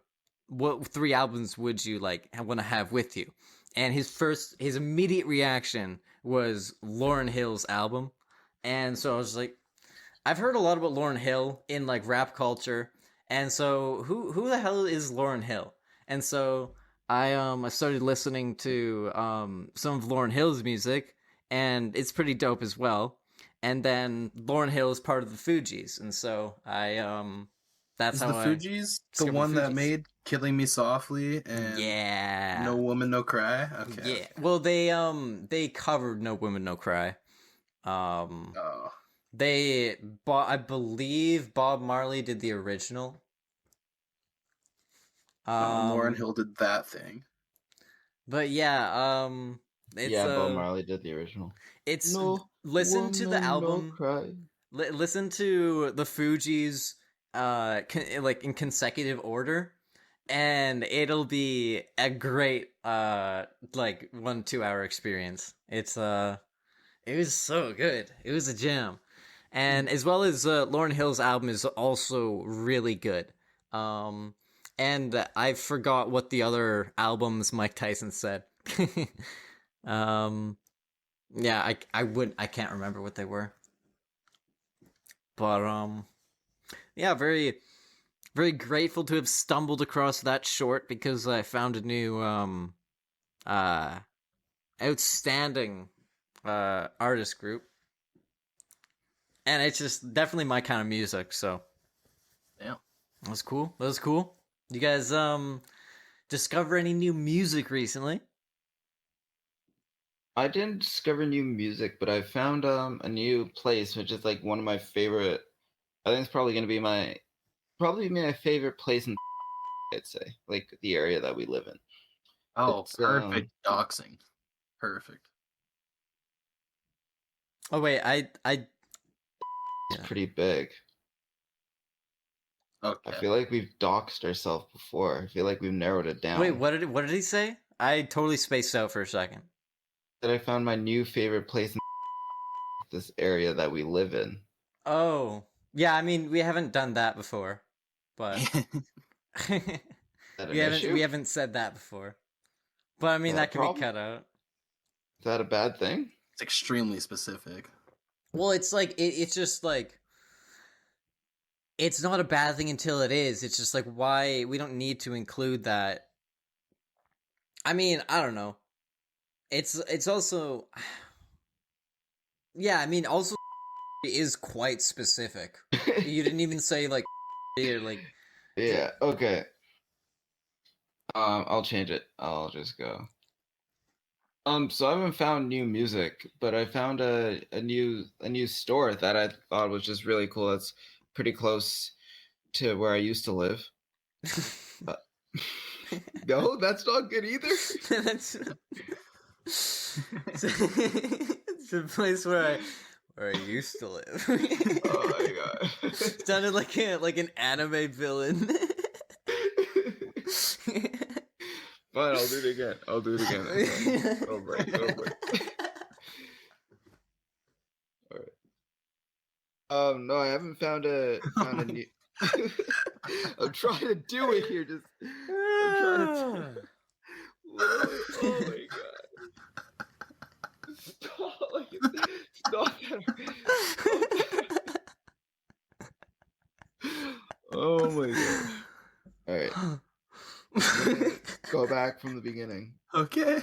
like want to have with you? And his immediate reaction was Lauryn Hill's album. And so I was like, I've heard a lot about Lauryn Hill in like rap culture, and so who the hell is Lauryn Hill? And so I started listening to some of Lauryn Hill's music, and it's pretty dope as well. And then Lauryn Hill is part of the Fugees, and so that's Is how the I Fugees the discovered one the that Fugees. made "Killing Me Softly" and Yeah. "No Woman No Cry"? Okay. Yeah. Well, they covered "No Women No Cry." Um, Oh, I believe Bob Marley did the original. Lauryn Hill did that thing. But yeah, it's Yeah, Bob Marley did the original. it's No listen to the woman, no album, cry. listen to the Fugees, like in consecutive order, and it'll be a great like 1-2 hour experience. It was so good. It was a jam. And as well as Lauryn Hill's album is also really good. And I forgot what the other albums Mike Tyson said. um, yeah, I can't remember what they were. But yeah, very very grateful to have stumbled across that short, because I found a new uh outstanding artist group, and it's just definitely my kind of music. So Yeah. that was cool. You guys discover any new music recently? I didn't discover new music, but I found a new place, which is like one of my favorite. I think it's probably my favorite place in I'd say, like the area that we live in. Oh, It's perfect doxing. Perfect. Oh wait, I it's pretty big. I Okay. feel like we've doxed ourselves before. I feel like we've narrowed it down. wait. What did he say? I totally spaced out for a second. That I found my new favorite place in this area that we live in. Oh, yeah. I mean, we haven't done that before, but Is that an issue? we haven't said that before. But I mean, Is that a that can be problem? cut out. Is that a bad thing? It's extremely specific. Well, it's like it's just like it's not a bad thing until it is. It's just like why we don't need to include that. I mean, I don't know. It's also yeah. I mean, also is quite specific. You didn't even say like or like Yeah. Okay. I'll change it. I'll just go. So I haven't found new music, but I found a new store that I thought was just really cool. It's pretty close to where I used to live. No, that's not good either. That's it's a place where I used to live. Oh my god. Sounded like an anime villain. Fine, I'll do it again. I'll do it again. Oh my. All right. No, I haven't found a new. I'm trying to do it here. Just I'm trying to. Oh my god! Stop! Stop that. Oh my god! All right. Go back from the beginning. Okay.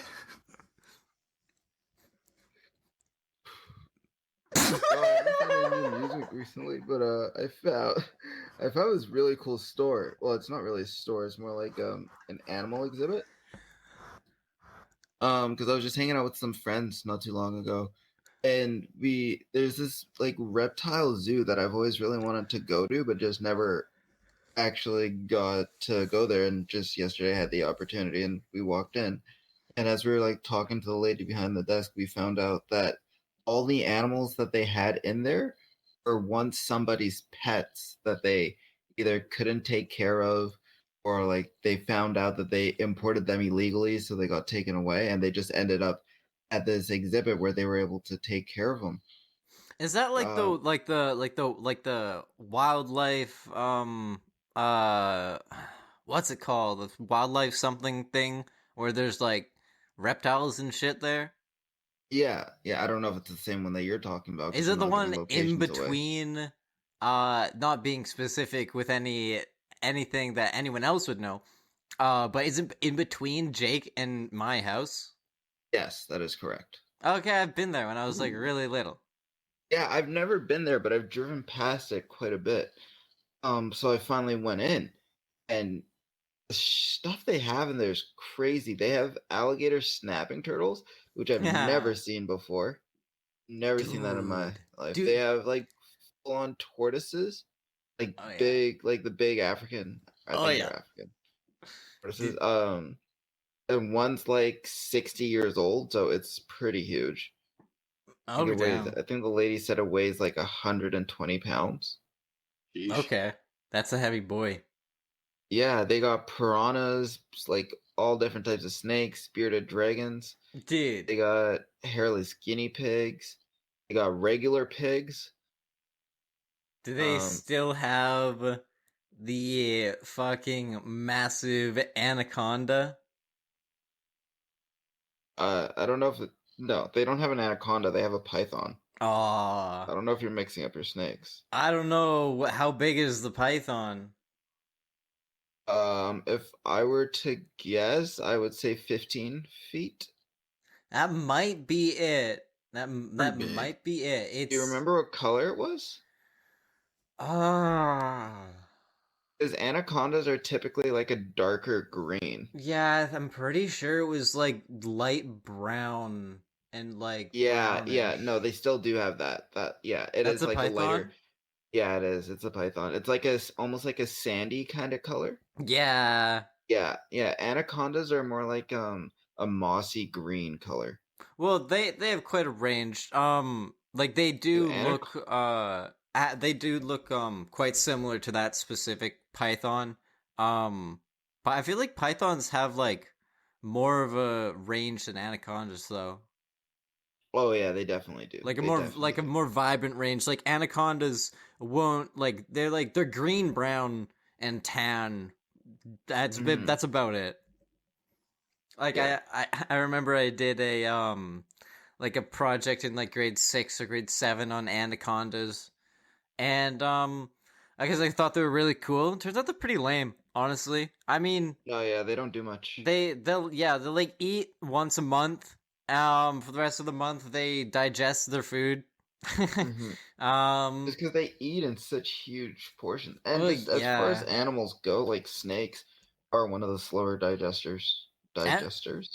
I haven't found any new music recently, but I found this really cool store. Well, it's not really a store; it's more like an animal exhibit. Because I was just hanging out with some friends not too long ago, and there's this like reptile zoo that I've always really wanted to go to, but just never actually got to go there. And just yesterday I had the opportunity, and we walked in. And as we were like talking to the lady behind the desk, we found out that all the animals that they had in there were once somebody's pets that they either couldn't take care of or like they found out that they imported them illegally, so they got taken away and they just ended up at this exhibit where they were able to take care of them. Is that like Um, the wildlife uh what's it called? The wildlife something thing where there's like reptiles and shit there? yeah, I don't know if it's the same one that you're talking about Is because we're it the not giving one in locations away. between not being specific with anything that anyone else would know? But is it in between Jake and my house? Yes, that is correct. Okay, I've been there when I was like really little. Yeah, I've never been there, but I've driven past it quite a bit. So I finally went in, and the stuff they have in there is crazy. They have alligator snapping turtles, which I've Yeah. never seen before. Never seen that in my life. They Dude. have like full-on tortoises, like Oh yeah. big, like the big African. I Oh think yeah. they're African tortoises. Dude. And one's like 60 years old, so it's pretty huge. I think Oh it weighs. damn. I think the lady said it weighs like 120 pounds. Sheesh. Okay. That's a heavy boy. Yeah, they got piranhas, like all different types of snakes, bearded dragons. Dude. They got hairless guinea pigs. They got regular pigs. Do they Um, still have the fucking massive anaconda? I don't know if no, they don't have an anaconda. They have a python. Aw. I don't know if you're mixing up your snakes. I don't know how big is the python. If I were to guess, I would say 15 feet. That might be it. That big. might be it. Do you It's remember what color it was? ah. Because anacondas are typically like a darker green. Yeah, I'm pretty sure it was like light brown and like Yeah, no, brownish. they still do have that. Yeah, it That's is a like a lighter. python? Yeah, it is. It's a python. It's like almost like a sandy kind of color. Yeah. Yeah. Anacondas are more like a mossy green color. Well, they have quite a range. Like Do anac they do look quite similar to that specific python. But I feel like pythons have like more of a range than anacondas though. Oh yeah, they definitely do. Like They like definitely a do. more vibrant range. Like anacondas won't like they're green, brown, and tan. Hmm. That's about it. Like Yeah. I remember I did a like a project in like grade 6 or grade 7 on anacondas, and I guess I thought they were really cool. Turns out they're pretty lame, honestly. I mean, Oh yeah, they don't do much. they'll like eat once a month. For the rest of the month they digest their food. Hmm. um Just because they eat in such huge portions, and well, just as far as yeah. animals go, like snakes are one of the slower digesters. And, Digesters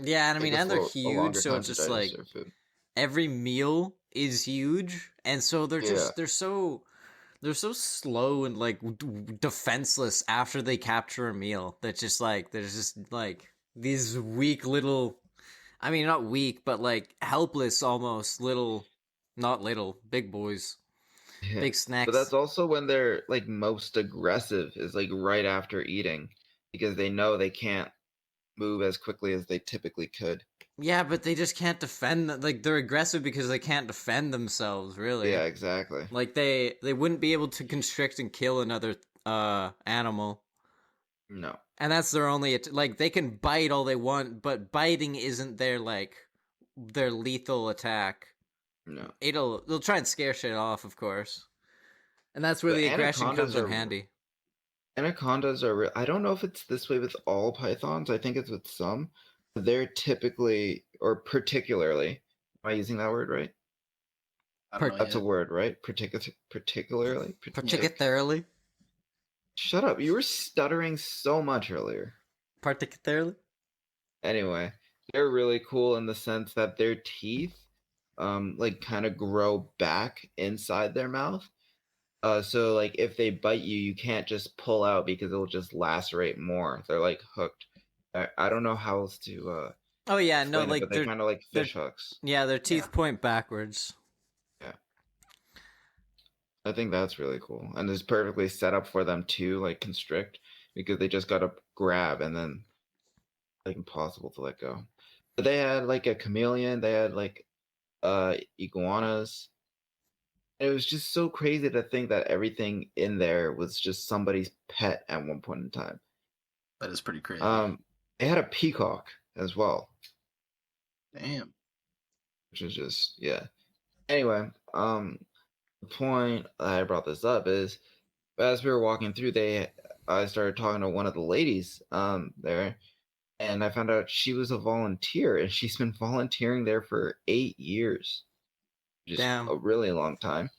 yeah, and I take mean, and they're a huge, longer so time it's to just digest like their food. every meal is huge, and so Yeah, they're so slow and like defenseless after they capture a meal. That just like there's just like these weak little, I mean, not weak, but like helpless almost little, not little, big boys, yeah. big But snacks. that's also when they're like most aggressive is like right after eating because they know they can't move as quickly as they typically could. Yeah, but they just can't defend. Like they're aggressive because they can't defend themselves. Really, Yeah, exactly. like they wouldn't be able to constrict and kill another animal. No, And that's their only like they can bite all they want, but biting isn't their like their lethal attack. no. They'll try and scare shit off, of course, and that's where But the aggression comes in handy. anacondas are. I don't know if it's this way with all pythons. I think it's with some. They're typically or particularly. Am I using that word right? I don't know Per- That's a yet. word, right? Particularly. Yeah. particularly, Shut up! You were stuttering so much earlier. particularly. Anyway, they're really cool in the sense that their teeth, like kind of grow back inside their mouth. So like if they bite you, you can't just pull out because it'll just lacerate more. They're like hooked. I don't know how else to Oh yeah, no, explain it, but like they kind of like their fish hooks. yeah, their Yeah, teeth point backwards. yeah. I think that's really cool, and it's perfectly set up for them to like constrict because they just gotta grab and then like impossible to let go. But they had like a chameleon. They had like iguanas. It was just so crazy to think that everything in there was just somebody's pet at one point in time. That is pretty crazy. Um, they had a peacock as well, Damn. which was just yeah. Anyway, the point I brought this up is as we were walking through, I started talking to one of the ladies there, and I found out she was a volunteer, and she's been volunteering there for 8 years, just Damn. a really long time.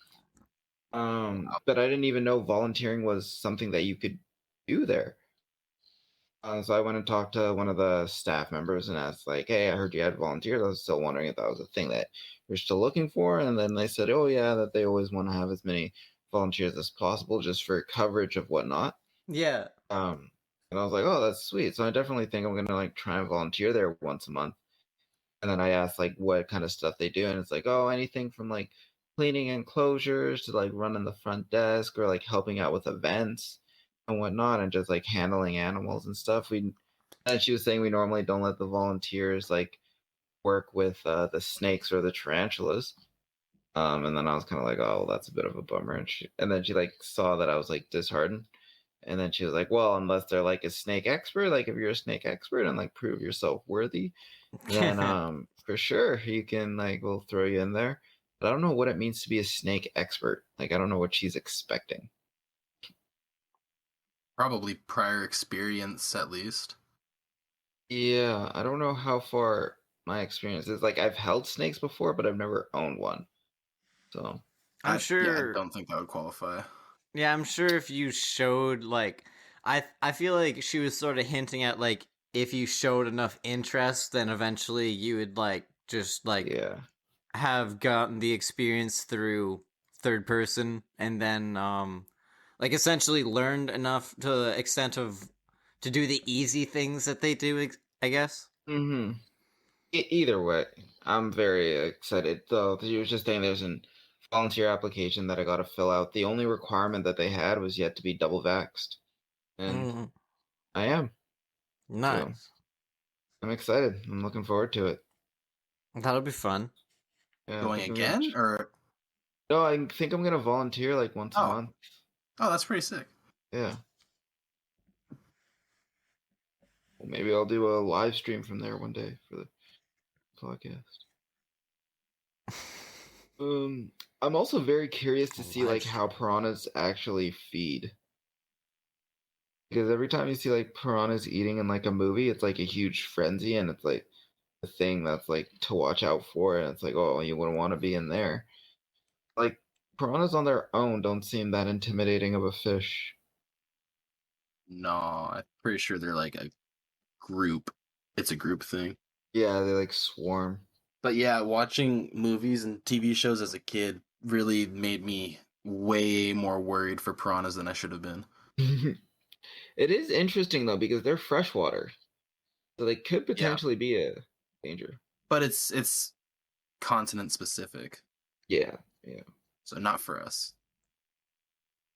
But I didn't even know volunteering was something that you could do there. So I went and talked to one of the staff members and asked, like, "Hey, I heard you had volunteers. I was still wondering if that was a thing that you're still looking for." And then they said, "Oh yeah, that they always want to have as many volunteers as possible just for coverage of whatnot." Yeah. Um, and I was like, "Oh, that's sweet." So I definitely think I'm gonna like try and volunteer there once a month. And then I asked like what kind of stuff they do, and it's like, oh, anything from like cleaning enclosures to like running the front desk or like helping out with events and whatnot, and just like handling animals and stuff. And she was saying we normally don't let the volunteers like work with the snakes or the tarantulas. And then I was kind of like, oh, well, that's a bit of a bummer. And then she like saw that I was like disheartened. And then she was like, well, unless they're like a snake expert, like if you're a snake expert and like prove yourself worthy, then for sure you can like we'll throw you in there. But I don't know what it means to be a snake expert. Like I don't know what she's expecting. Probably prior experience at least. Yeah, I don't know how far my experience is. Like I've held snakes before, but I've never owned one. So I'm Yeah, I sure don't think that would qualify. Yeah, I'm sure if you showed like I feel like she was sort of hinting at like if you showed enough interest, then eventually you would like just like Yeah. have gotten the experience through third person and then like essentially learned enough to the extent of to do the easy things that they do, I guess. Mm-hmm. Either way, I'm very excited. Though you were just saying there's a volunteer application that I got to fill out. The only requirement that they had was yet to be double vaxxed, and Mm, I am. So nice. I'm excited. I'm looking forward to it. That'll be fun. Yeah, I Going think I'm gonna. again, or No, I think I'm gonna volunteer like once a oh, month. oh, that's pretty sick. Yeah. Well, maybe I'll do a live stream from there one day for the podcast. I'm also very curious to see like how piranhas actually feed. Because every time you see like piranhas eating in like a movie, it's like a huge frenzy and it's like a thing that's like to watch out for, and it's like, oh, you wouldn't want to be in there. Like piranhas on their own don't seem that intimidating of a fish. No, I'm pretty sure they're like a group. It's a group thing. Yeah, they like swarm. But yeah, watching movies and TV shows as a kid really made me way more worried for piranhas than I should have been. It is interesting though because they're freshwater, so they could Yeah, potentially be a danger. but it's continent specific, Yeah, yeah. so not for us.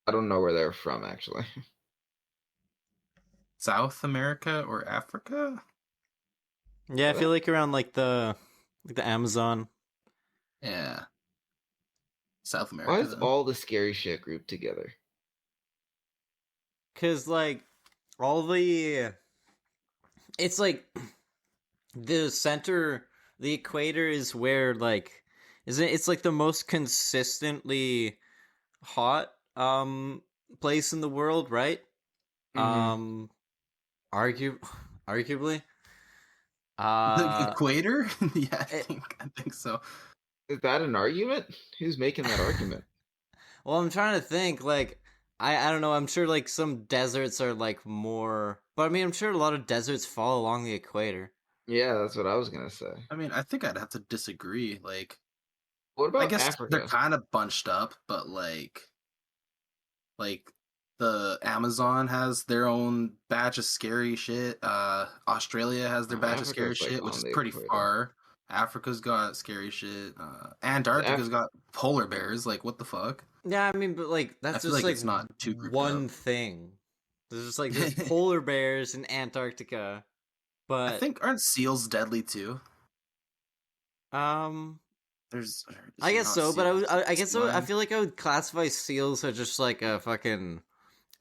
I don't know where they're from actually. South America or Africa? Yeah, I feel like around like the Amazon. Yeah, South Why America is then. all the scary shit grouped together? Cause like all the it's like the center, the equator is where like isn't it's like the most consistently hot place in the world, right? Mm-hmm. Um argue arguably. The Uh equator? Yeah, it, I think so. Is that an argument? Who's making that argument? well, I'm trying to think like I don't know, I'm sure like some deserts are like more, but I mean I'm sure a lot of deserts fall along the equator. Yeah, that's what I was gonna say. I mean, I think I'd have to disagree. Like, What I about guess they're Africa? kind of bunched up, but like the Amazon has their own batch of scary shit. Australia has their No, batch of scary Africa's like shit, which on is the pretty equator. far. Africa's got scary shit. Is Antarctica's got polar bears. Like, what the fuck? Yeah, I mean, but like I that's feel just like like it's not too grouped up. one thing. There's just like there's polar bears in Antarctica, I but think aren't seals deadly too? um, There's, is I there guess not so. But seals? I guess so, I Slime? feel like I would classify seals as just like a fucking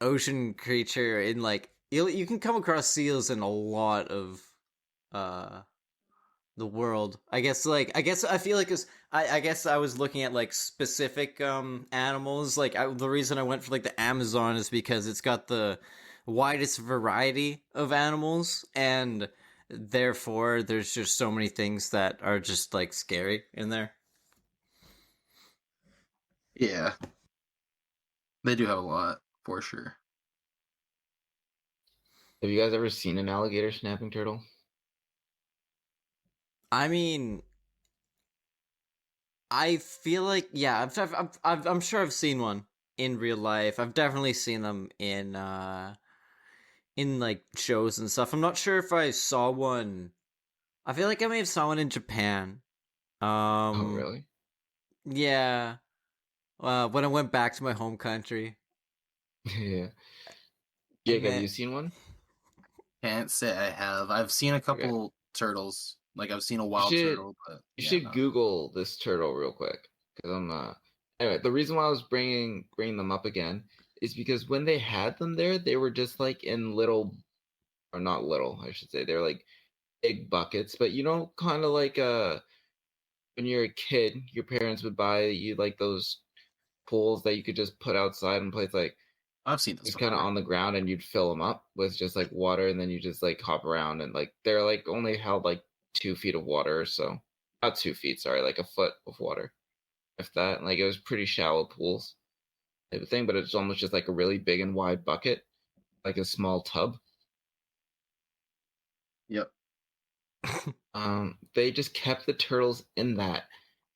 ocean creature. In like you can come across seals in a lot of uh the world. I guess I feel like I guess I was looking at like specific animals. Like the reason I went for like the Amazon is because it's got the widest variety of animals, and therefore there's just so many things that are just like scary in there. Yeah, they do have a lot for sure. Have you guys ever seen an alligator snapping turtle? I mean, I feel like yeah, I'm sure I've seen one in real life. I've definitely seen them in like shows and stuff. I'm not sure if I saw one. I feel like I may have saw one in Japan. Oh, Um, really? yeah. When I went back to my home country, Yeah. and Jake, have then you seen one? Can't say I have. I've seen a Okay. couple turtles. Like I've seen a You wild should turtle, but you yeah, should no. Google this turtle real quick because I'm Anyway, the reason why I was bringing them up again is because when they had them there, they were just like in little, or not little, I should say. They're like big buckets, but you know, kind of like when you're a kid, your parents would buy you like those pools that you could just put outside and place like I've seen this just kind of before. on the ground, and you'd fill them up with just like water, and then you just like hop around, and like they're like only held like 2 feet of water or so. Not 2 feet, sorry, like a foot of water, if that. Like it was pretty shallow pools, type of thing, but it's almost just like a really big and wide bucket, like a small tub. Yep. They just kept the turtles in that,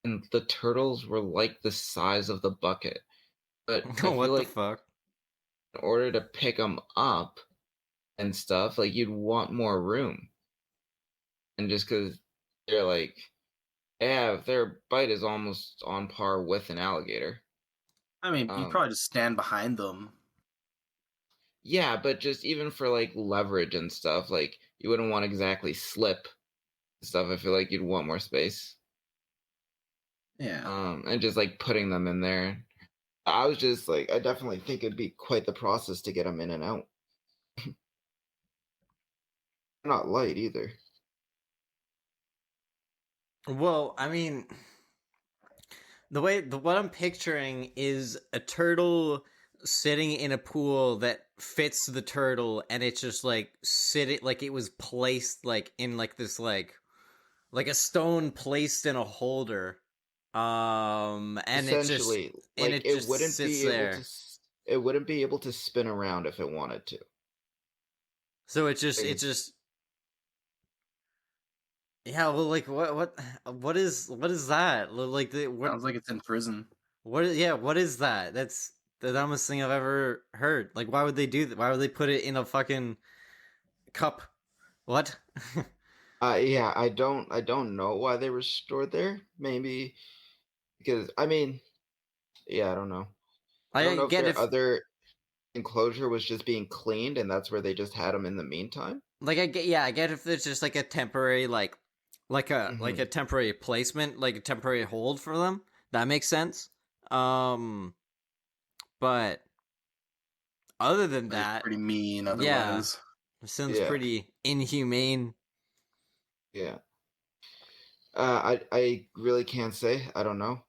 and the turtles were like the size of the bucket. But I feel What the like fuck? in order to pick them up and stuff, like you'd want more room. And just because they're like, yeah, their bite is almost on par with an alligator. I mean, you probably just stand behind them. Yeah, but just even for like leverage and stuff, like you wouldn't want to exactly slip and stuff. I feel like you'd want more space. Yeah. And just like putting them in there. I was just like, I definitely think it'd be quite the process to get them in and out. Not light either. Well, I mean, what I'm picturing is a turtle sitting in a pool that fits the turtle, and it's just like sitting like it was placed like in like this like a stone placed in a holder, and Essentially, like it just sits there. it wouldn't be able to spin around if it wanted to. So it Like, just yeah. Well, like what is that? Like the what Sounds like it's in prison. what is that? That's the dumbest thing I've ever heard. Like, why would they do that? Why would they put it in a fucking cup? What? yeah, I don't know why they were stored there. Maybe because I mean, yeah, I don't know. I don't I know if get their if other enclosure was just being cleaned and that's where they just had them in the meantime. like I get if there's just like a temporary like a temporary placement, like a temporary hold for them. That makes sense. Um, but other than But it's that, pretty mean yeah, otherwise. it sounds Yeah, pretty inhumane. yeah. I really can't say. I don't know.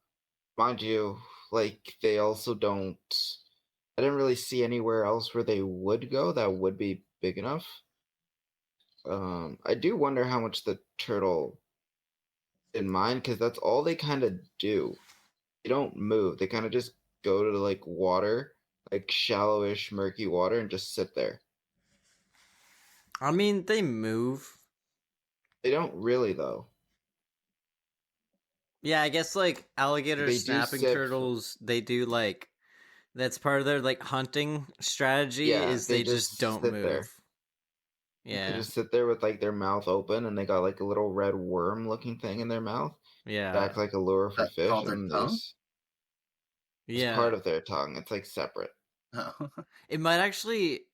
Mind you, like they also don't. I didn't really see anywhere else where they would go that would be big enough. I do wonder how much the turtle in mind because that's all they kind of do. They don't move. They kind of just go to like water, like shallowish, murky water, and just sit there. I mean, they move. They don't really though. Yeah, I guess like alligator They do snapping sit. turtles, they do like that's part of their like hunting strategy Yeah, is they they just just don't sit move. there. They Yeah. just sit there with like their mouth open, and they got like a little red worm-looking thing in their mouth. It Yeah. acts like a lure for That's fish, called their and tongue? it's Yeah. part of their tongue. It's like separate. Oh. It might actually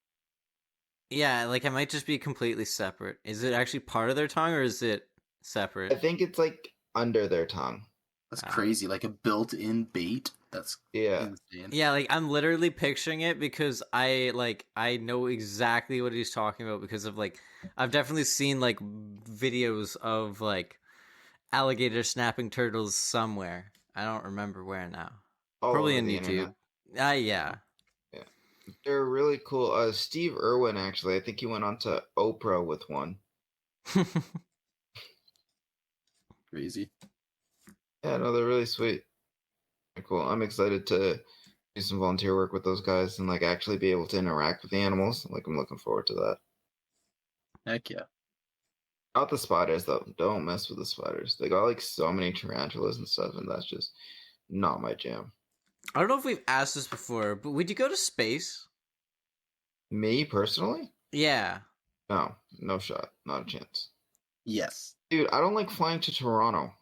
yeah, like it might just be completely separate. Is it actually part of their tongue or is it I separate? think it's like under their tongue. That's Ah. crazy. Like a built-in bait. That's Yeah. insane. Yeah, like I'm literally picturing it because I know exactly what he's talking about because of like I've definitely seen like videos of like alligator snapping turtles somewhere. I don't remember where now. All Probably over on the YouTube. internet. Yeah. Yeah. They're really cool. Steve Irwin, actually, I think he went on to Oprah with one. Crazy. Yeah, no, they're really sweet. They're cool. I'm excited to do some volunteer work with those guys and like actually be able to interact with the animals. Like I'm looking forward to that. Heck yeah. Not the spiders though. Don't mess with the spiders. They got like so many tarantulas and stuff, and that's just not my jam. I don't know if we've asked this before, but would you go to space? Me personally? Yeah. No, no shot. Not a chance. Yes. Dude, I don't like flying to Toronto.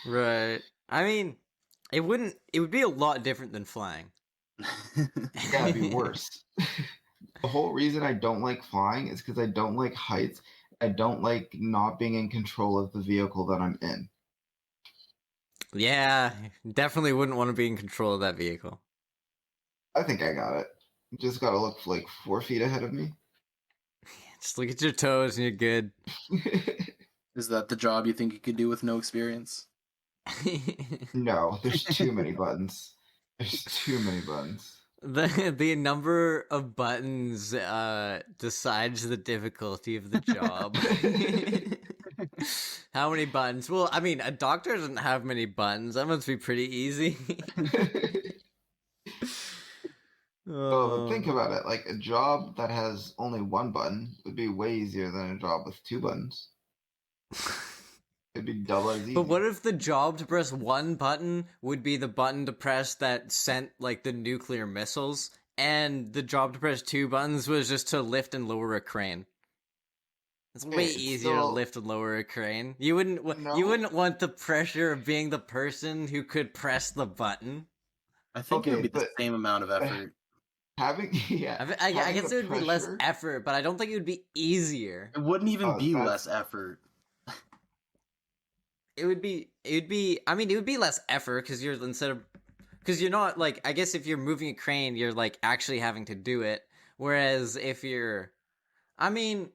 Right. I mean, it would be a lot different than flying. Yeah, it'd be worse. The whole reason I don't like flying is because I don't like heights. I don't like not being in control of the vehicle that I'm in. Yeah, definitely wouldn't want to be in control of that vehicle. I think I got it. Just gotta look like 4 feet ahead of me. Just look at your toes and you're good. Is that the job you think you could do with no experience? No, there's too many buttons. There's too many buttons. The number of buttons decides the difficulty of the job. How many buttons? Well, I mean, a doctor doesn't have many buttons. That must be pretty easy. Oh, but think Um, about it. Like a job that has only one button would be way easier than a job with two buttons. It'd be double as easy. But what if the job to press one button would be the button to press that sent like the nuclear missiles, and the job to press two buttons was just to lift and lower a crane? It's way It's easier to still- lift and lower a crane. You wouldn't want the pressure of being the person who could press the button. I think it would Okay, be the but- same amount of effort. Having I having guess the it would be less pressure- effort, but I don't think it would be easier. It wouldn't even Oh, be that's- less effort. It would be. I mean, it would be less effort because you're not like. I guess if you're moving a crane, you're like actually having to do it. Whereas if you're, I mean,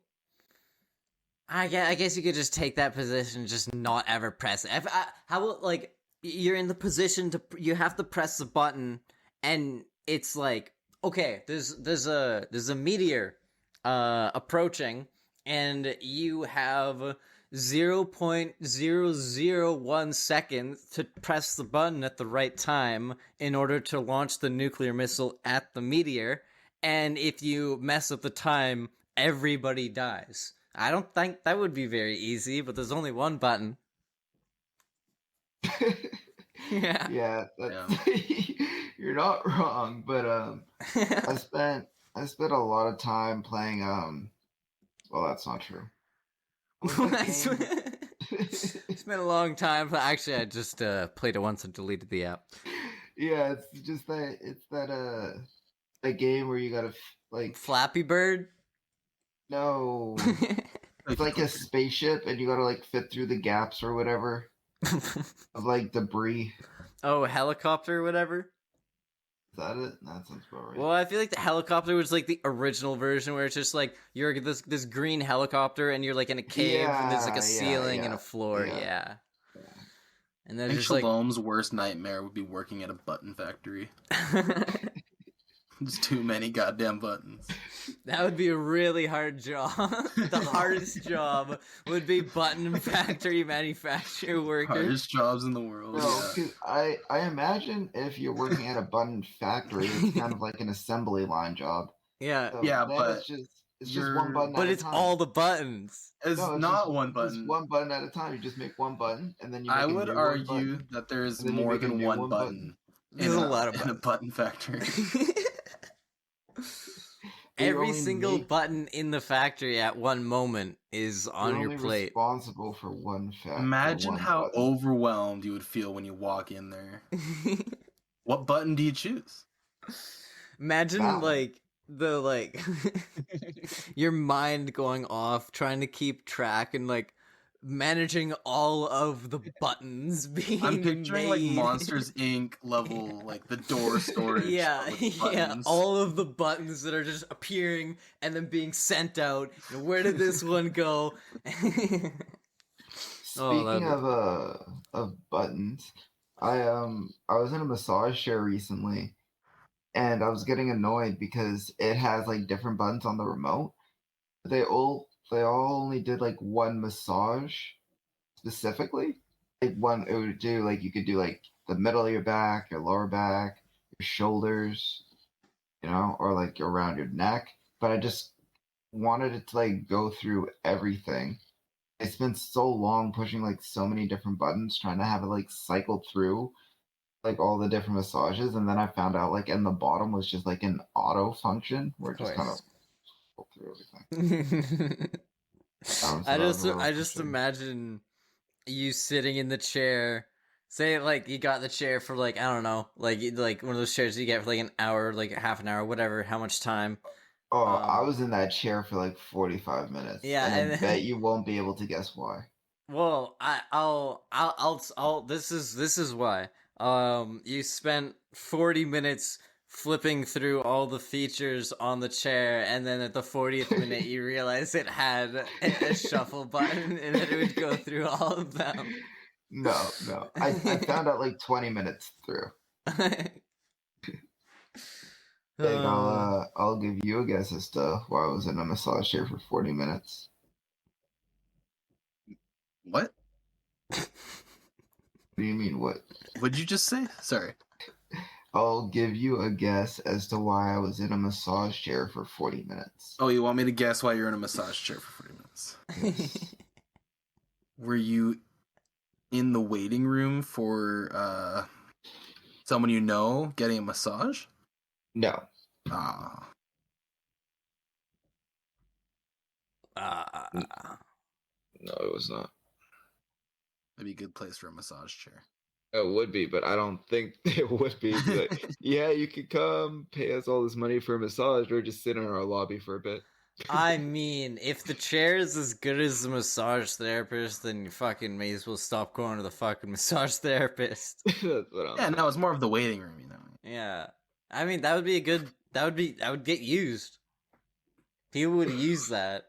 I guess you could just take that position, and just not ever press it. How about like you're in the position to you have to press the button, and it's like okay, there's a meteor approaching, and you have 0.001 seconds to press the button at the right time in order to launch the nuclear missile at the meteor, and if you mess up the time, everybody dies. I don't think that would be very easy, but there's only one button. Yeah. Yeah, you're not wrong, but I spent a lot of time playing well, that's not true. I spent a long time, but actually I just played it once and deleted the app. Yeah, it's just that a game where you gotta like Flappy Bird? no, it's like a spaceship and you gotta like fit through the gaps or whatever of like debris. Oh, helicopter or whatever? Is that it? That sounds about right. Well, I feel like the helicopter was like the original version where it's just like you're this green helicopter and you're like in a cave and there's like a ceiling and a floor. Yeah. And I then think just like Shalom's worst nightmare would be working at a button factory. There's too many goddamn buttons. that would be a really hard job. The hardest job would be button factory manufacturer worker. Hardest jobs in the world. No, Yeah. 'cause I imagine if you're working at a button factory, it's kind of like an assembly line job. Yeah. So Yeah, then but it's just you're- one button. But at it's a time. all the buttons. It's No, it's not just, one Just button. one button at a time. You just make one button, and then you. Make I a would new one argue button. that there's And then you more make a than new one one button. There's a lot of in a buttons. button factory. You're Every only single make- button in the factory at one moment is on You're your only plate. responsible for one fact. Imagine how overwhelmed you would feel when you walk in there. What button do you choose? Imagine Wow. like the like your mind going off trying to keep track and like managing all of the buttons being I'm picturing like made. Monsters Inc. level, like the door storage. Yeah, with yeah, buttons. all of the buttons that are just appearing and then being sent out. And where did this one go? Speaking that'd of buttons, I was in a massage chair recently, and I was getting annoyed because it has like different buttons on the remote. But they all only did like one massage specifically. Like one, it would do like you could do like the middle of your back, your lower back, your shoulders, or like around your neck. But I just wanted it to like go through everything. I spent so long pushing like so many different buttons trying to have it like cycle through like all the different massages, and then I found out like in the bottom was just like an auto function where it just kind of go through everything. So I that was a just little frustrating. imagine you sitting in the chair. Say like you got the chair for like I don't know, like one of those chairs you get for like an hour, like half an hour, whatever, how much time. Oh, I was in that chair for like 45 minutes. Yeah, and I and- bet you won't be able to guess why. Well, I'll this is why. You spent 40 minutes flipping through all the features on the chair, and then at the 40th minute you realize it had a shuffle button and that it would go through all of them. No. I found out like 20 minutes through. Like, I'll give you a guess as to why I was in a massage chair for 40 minutes. What? What do you mean, what? What'd you just say? Sorry. I'll give you a guess as to why I was in a massage chair for 40 minutes. Oh, you want me to guess why you're in a massage chair for 40 minutes? Yes. Were you in the waiting room for someone you know getting a massage? No. Ah. No, it was not. That'd be a good place for a massage chair. It would be, but I don't think it would be. It'd be like, yeah, you could come pay us all this money for a massage or just sit in our lobby for a bit. I mean, if the chair is as good as the massage therapist, then you fucking may as well stop going to the fucking massage therapist. That's what I'm Yeah, no, it's more of the waiting room, you know. Yeah. I mean, that would be a good, that would get used. People would use that.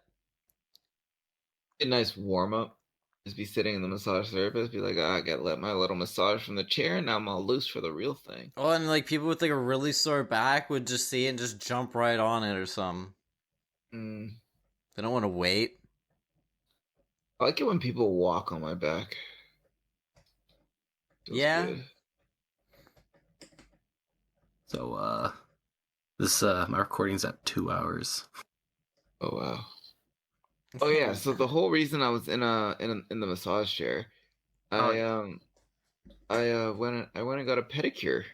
A nice warm up. Just be sitting in the massage therapist, be like, I gotta let my little massage from the chair, and now I'm all loose for the real thing. Oh, and like people with like a really sore back would just see it and just jump right on it or something. Mm. They don't want to wait. I like it when people walk on my back. Feels Yeah. good. So, this, my recording's at 2 hours. Oh wow. Oh yeah. So the whole reason I was in the massage chair, I went and got a pedicure.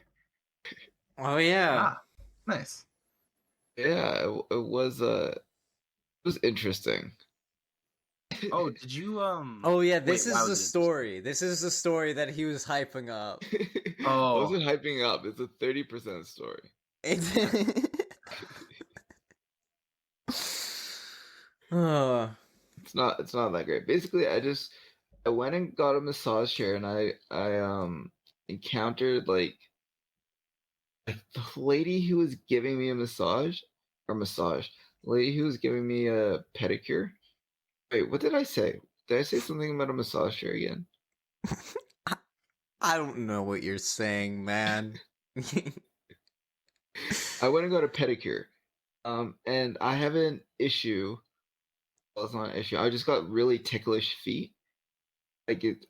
Oh yeah. Ah, nice. Yeah, it was interesting. Oh, did you, Oh yeah, this wait, why is the was it story. This is the story that he was hyping up. I Oh. wasn't hyping up. It's a 30% story. Oh. It's not that great. Basically, I went and got a massage chair, and I encountered like the lady who was giving me a massage, the lady who was giving me a pedicure. Wait, what did I say? Did I say something about a massage chair again? I don't know what you're saying, man. I went and got a pedicure. And I have an issue. Well, it's not an issue. I just got really ticklish feet.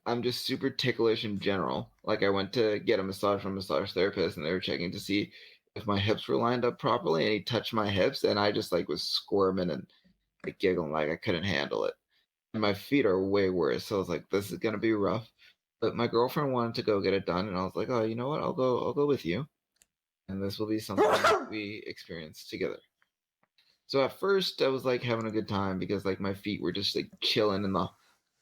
I'm just super ticklish in general. Like I went to get a massage from a massage therapist, and they were checking to see if my hips were lined up properly, and he touched my hips, and I just like was squirming and like giggling like I couldn't handle it. And my feet are way worse, so I was like, this is gonna be rough. But my girlfriend wanted to go get it done, and I was like, oh, you know what? I'll go with you, and this will be something we experience together. So at first I was like having a good time because like my feet were just like chilling in the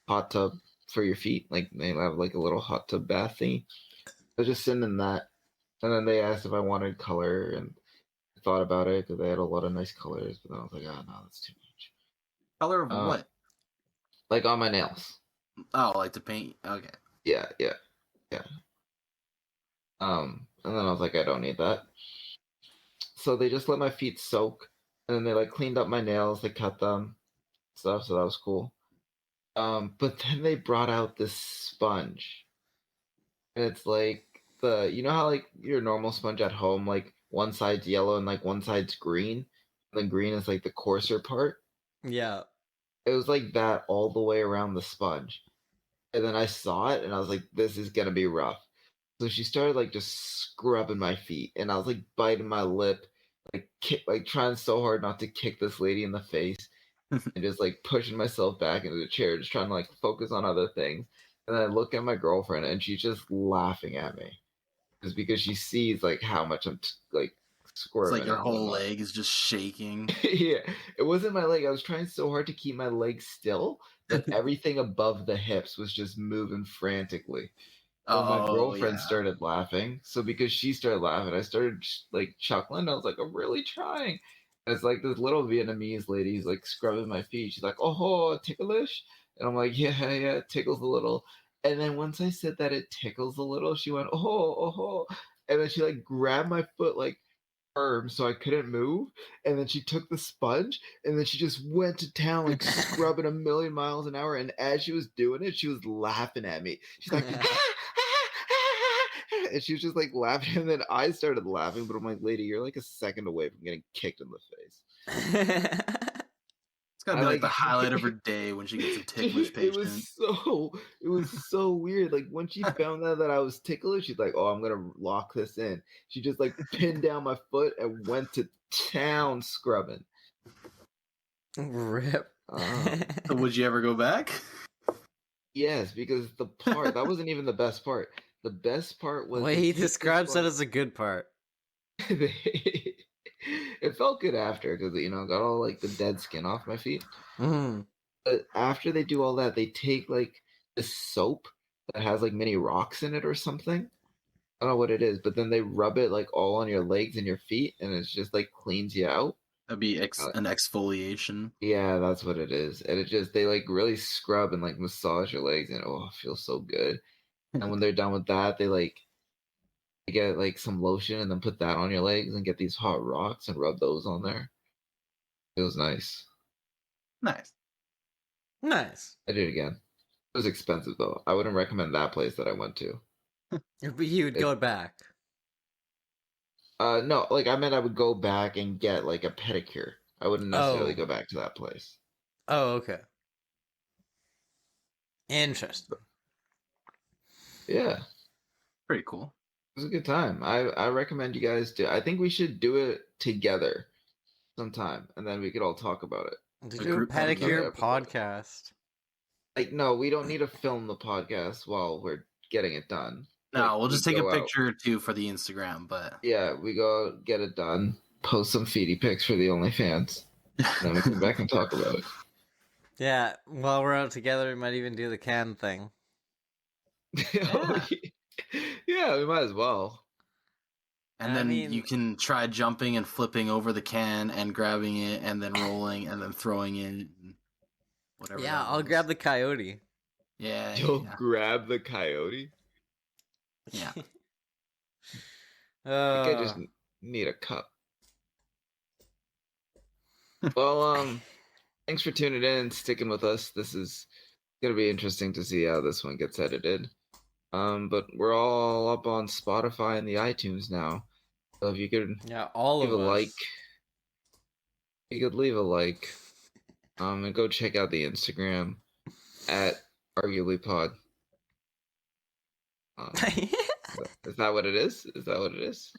hot tub for your feet. Like they have like a little hot tub bath thingy. I was just sitting in that, and then they asked if I wanted color, and I thought about it because they had a lot of nice colors. But then I was like, oh no, that's too much. Color of what? Like on my nails. Oh, like to paint? Okay. Yeah. And then I was like, I don't need that. So they just let my feet soak, and then they like cleaned up my nails, they cut them, stuff. So that was cool. But then they brought out this sponge, and it's like you know how like your normal sponge at home, like one side's yellow and like one side's green, and the green is like the coarser part. Yeah. It was like that all the way around the sponge, and then I saw it, and I was like, this is gonna be rough. So she started like just scrubbing my feet, and I was like biting my lip, like trying so hard not to kick this lady in the face, and just like pushing myself back into the chair, just trying to like focus on other things. And then I look at my girlfriend, and she's just laughing at me, just because she sees like how much I'm like It's squirming. like your and whole whatnot. leg is just shaking. Yeah, it wasn't my leg. I was trying so hard to keep my leg still, but everything above the hips was just moving frantically. And my girlfriend Yeah. started laughing. So because she started laughing, I started like chuckling. I was like, I'm really trying. And it's like this little Vietnamese lady who's like scrubbing my feet. She's like, oh, ticklish. And I'm like, yeah, it tickles a little. And then once I said that it tickles a little, she went, oh. And then she like grabbed my foot like firm so I couldn't move. And then she took the sponge and then she just went to town like scrubbing a million miles an hour. And as she was doing it, she was laughing at me. She's like, and she was just like laughing. And then I started laughing, but I'm like, lady, you're like a second away from getting kicked in the face. It's gotta I be like like the highlight of her day when she gets a ticklish Dude, patient. it was so weird. Like when she found out that I was ticklish, she's like, "Oh, I'm gonna lock this in." She just like pinned down my foot and went to town scrubbing. Rip. So would you ever go back? Yes, because the part that wasn't even the best part. The best part was Well, they he take this describes that part- as a good part. it felt good after because got all like the dead skin off my feet. Mm. But after they do all that, they take like this soap that has like mini rocks in it or something. I don't know what it is, but then they rub it like all on your legs and your feet, and it's just like cleans you out. That'd be an exfoliation. Yeah, that's what it is. And it just they like really scrub and like massage your legs, and it feels so good. And when they're done with that, they get like some lotion and then put that on your legs and get these hot rocks and rub those on there. Feels nice. Nice. Nice. I did it again. It was expensive though. I wouldn't recommend that place that I went to. But you would go back. No, like I meant I would go back and get like a pedicure. I wouldn't necessarily Oh. go back to that place. Oh, okay. Interesting. Yeah, Pretty cool. it was a good time. I recommend you guys do. I think we should do it together sometime, and then we could all talk about it. To A do a group another pedicure episode. podcast. Like, no, we don't need to film the podcast while we're getting it done. No, Like, we'll just take a go out. picture or two for the Instagram, but Yeah, we go get it done. Post some feety pics for the OnlyFans. And then we come back and talk about it. Yeah, while we're out together, we might even do the can thing. Yeah, we might as well. and I then mean- you can try jumping and flipping over the can and grabbing it and then rolling and then throwing it. And whatever. Yeah, that I'll is. grab the coyote. Yeah. You'll Yeah. grab the coyote. Yeah. I think I just need a cup. Well, thanks for tuning in and sticking with us. This is gonna be interesting to see how this one gets edited. But we're all up on Spotify and the iTunes now. So if you could yeah, all leave a of us. like, you could leave a like. And go check out the Instagram at arguablypod. Is that what it is? Is that what it is?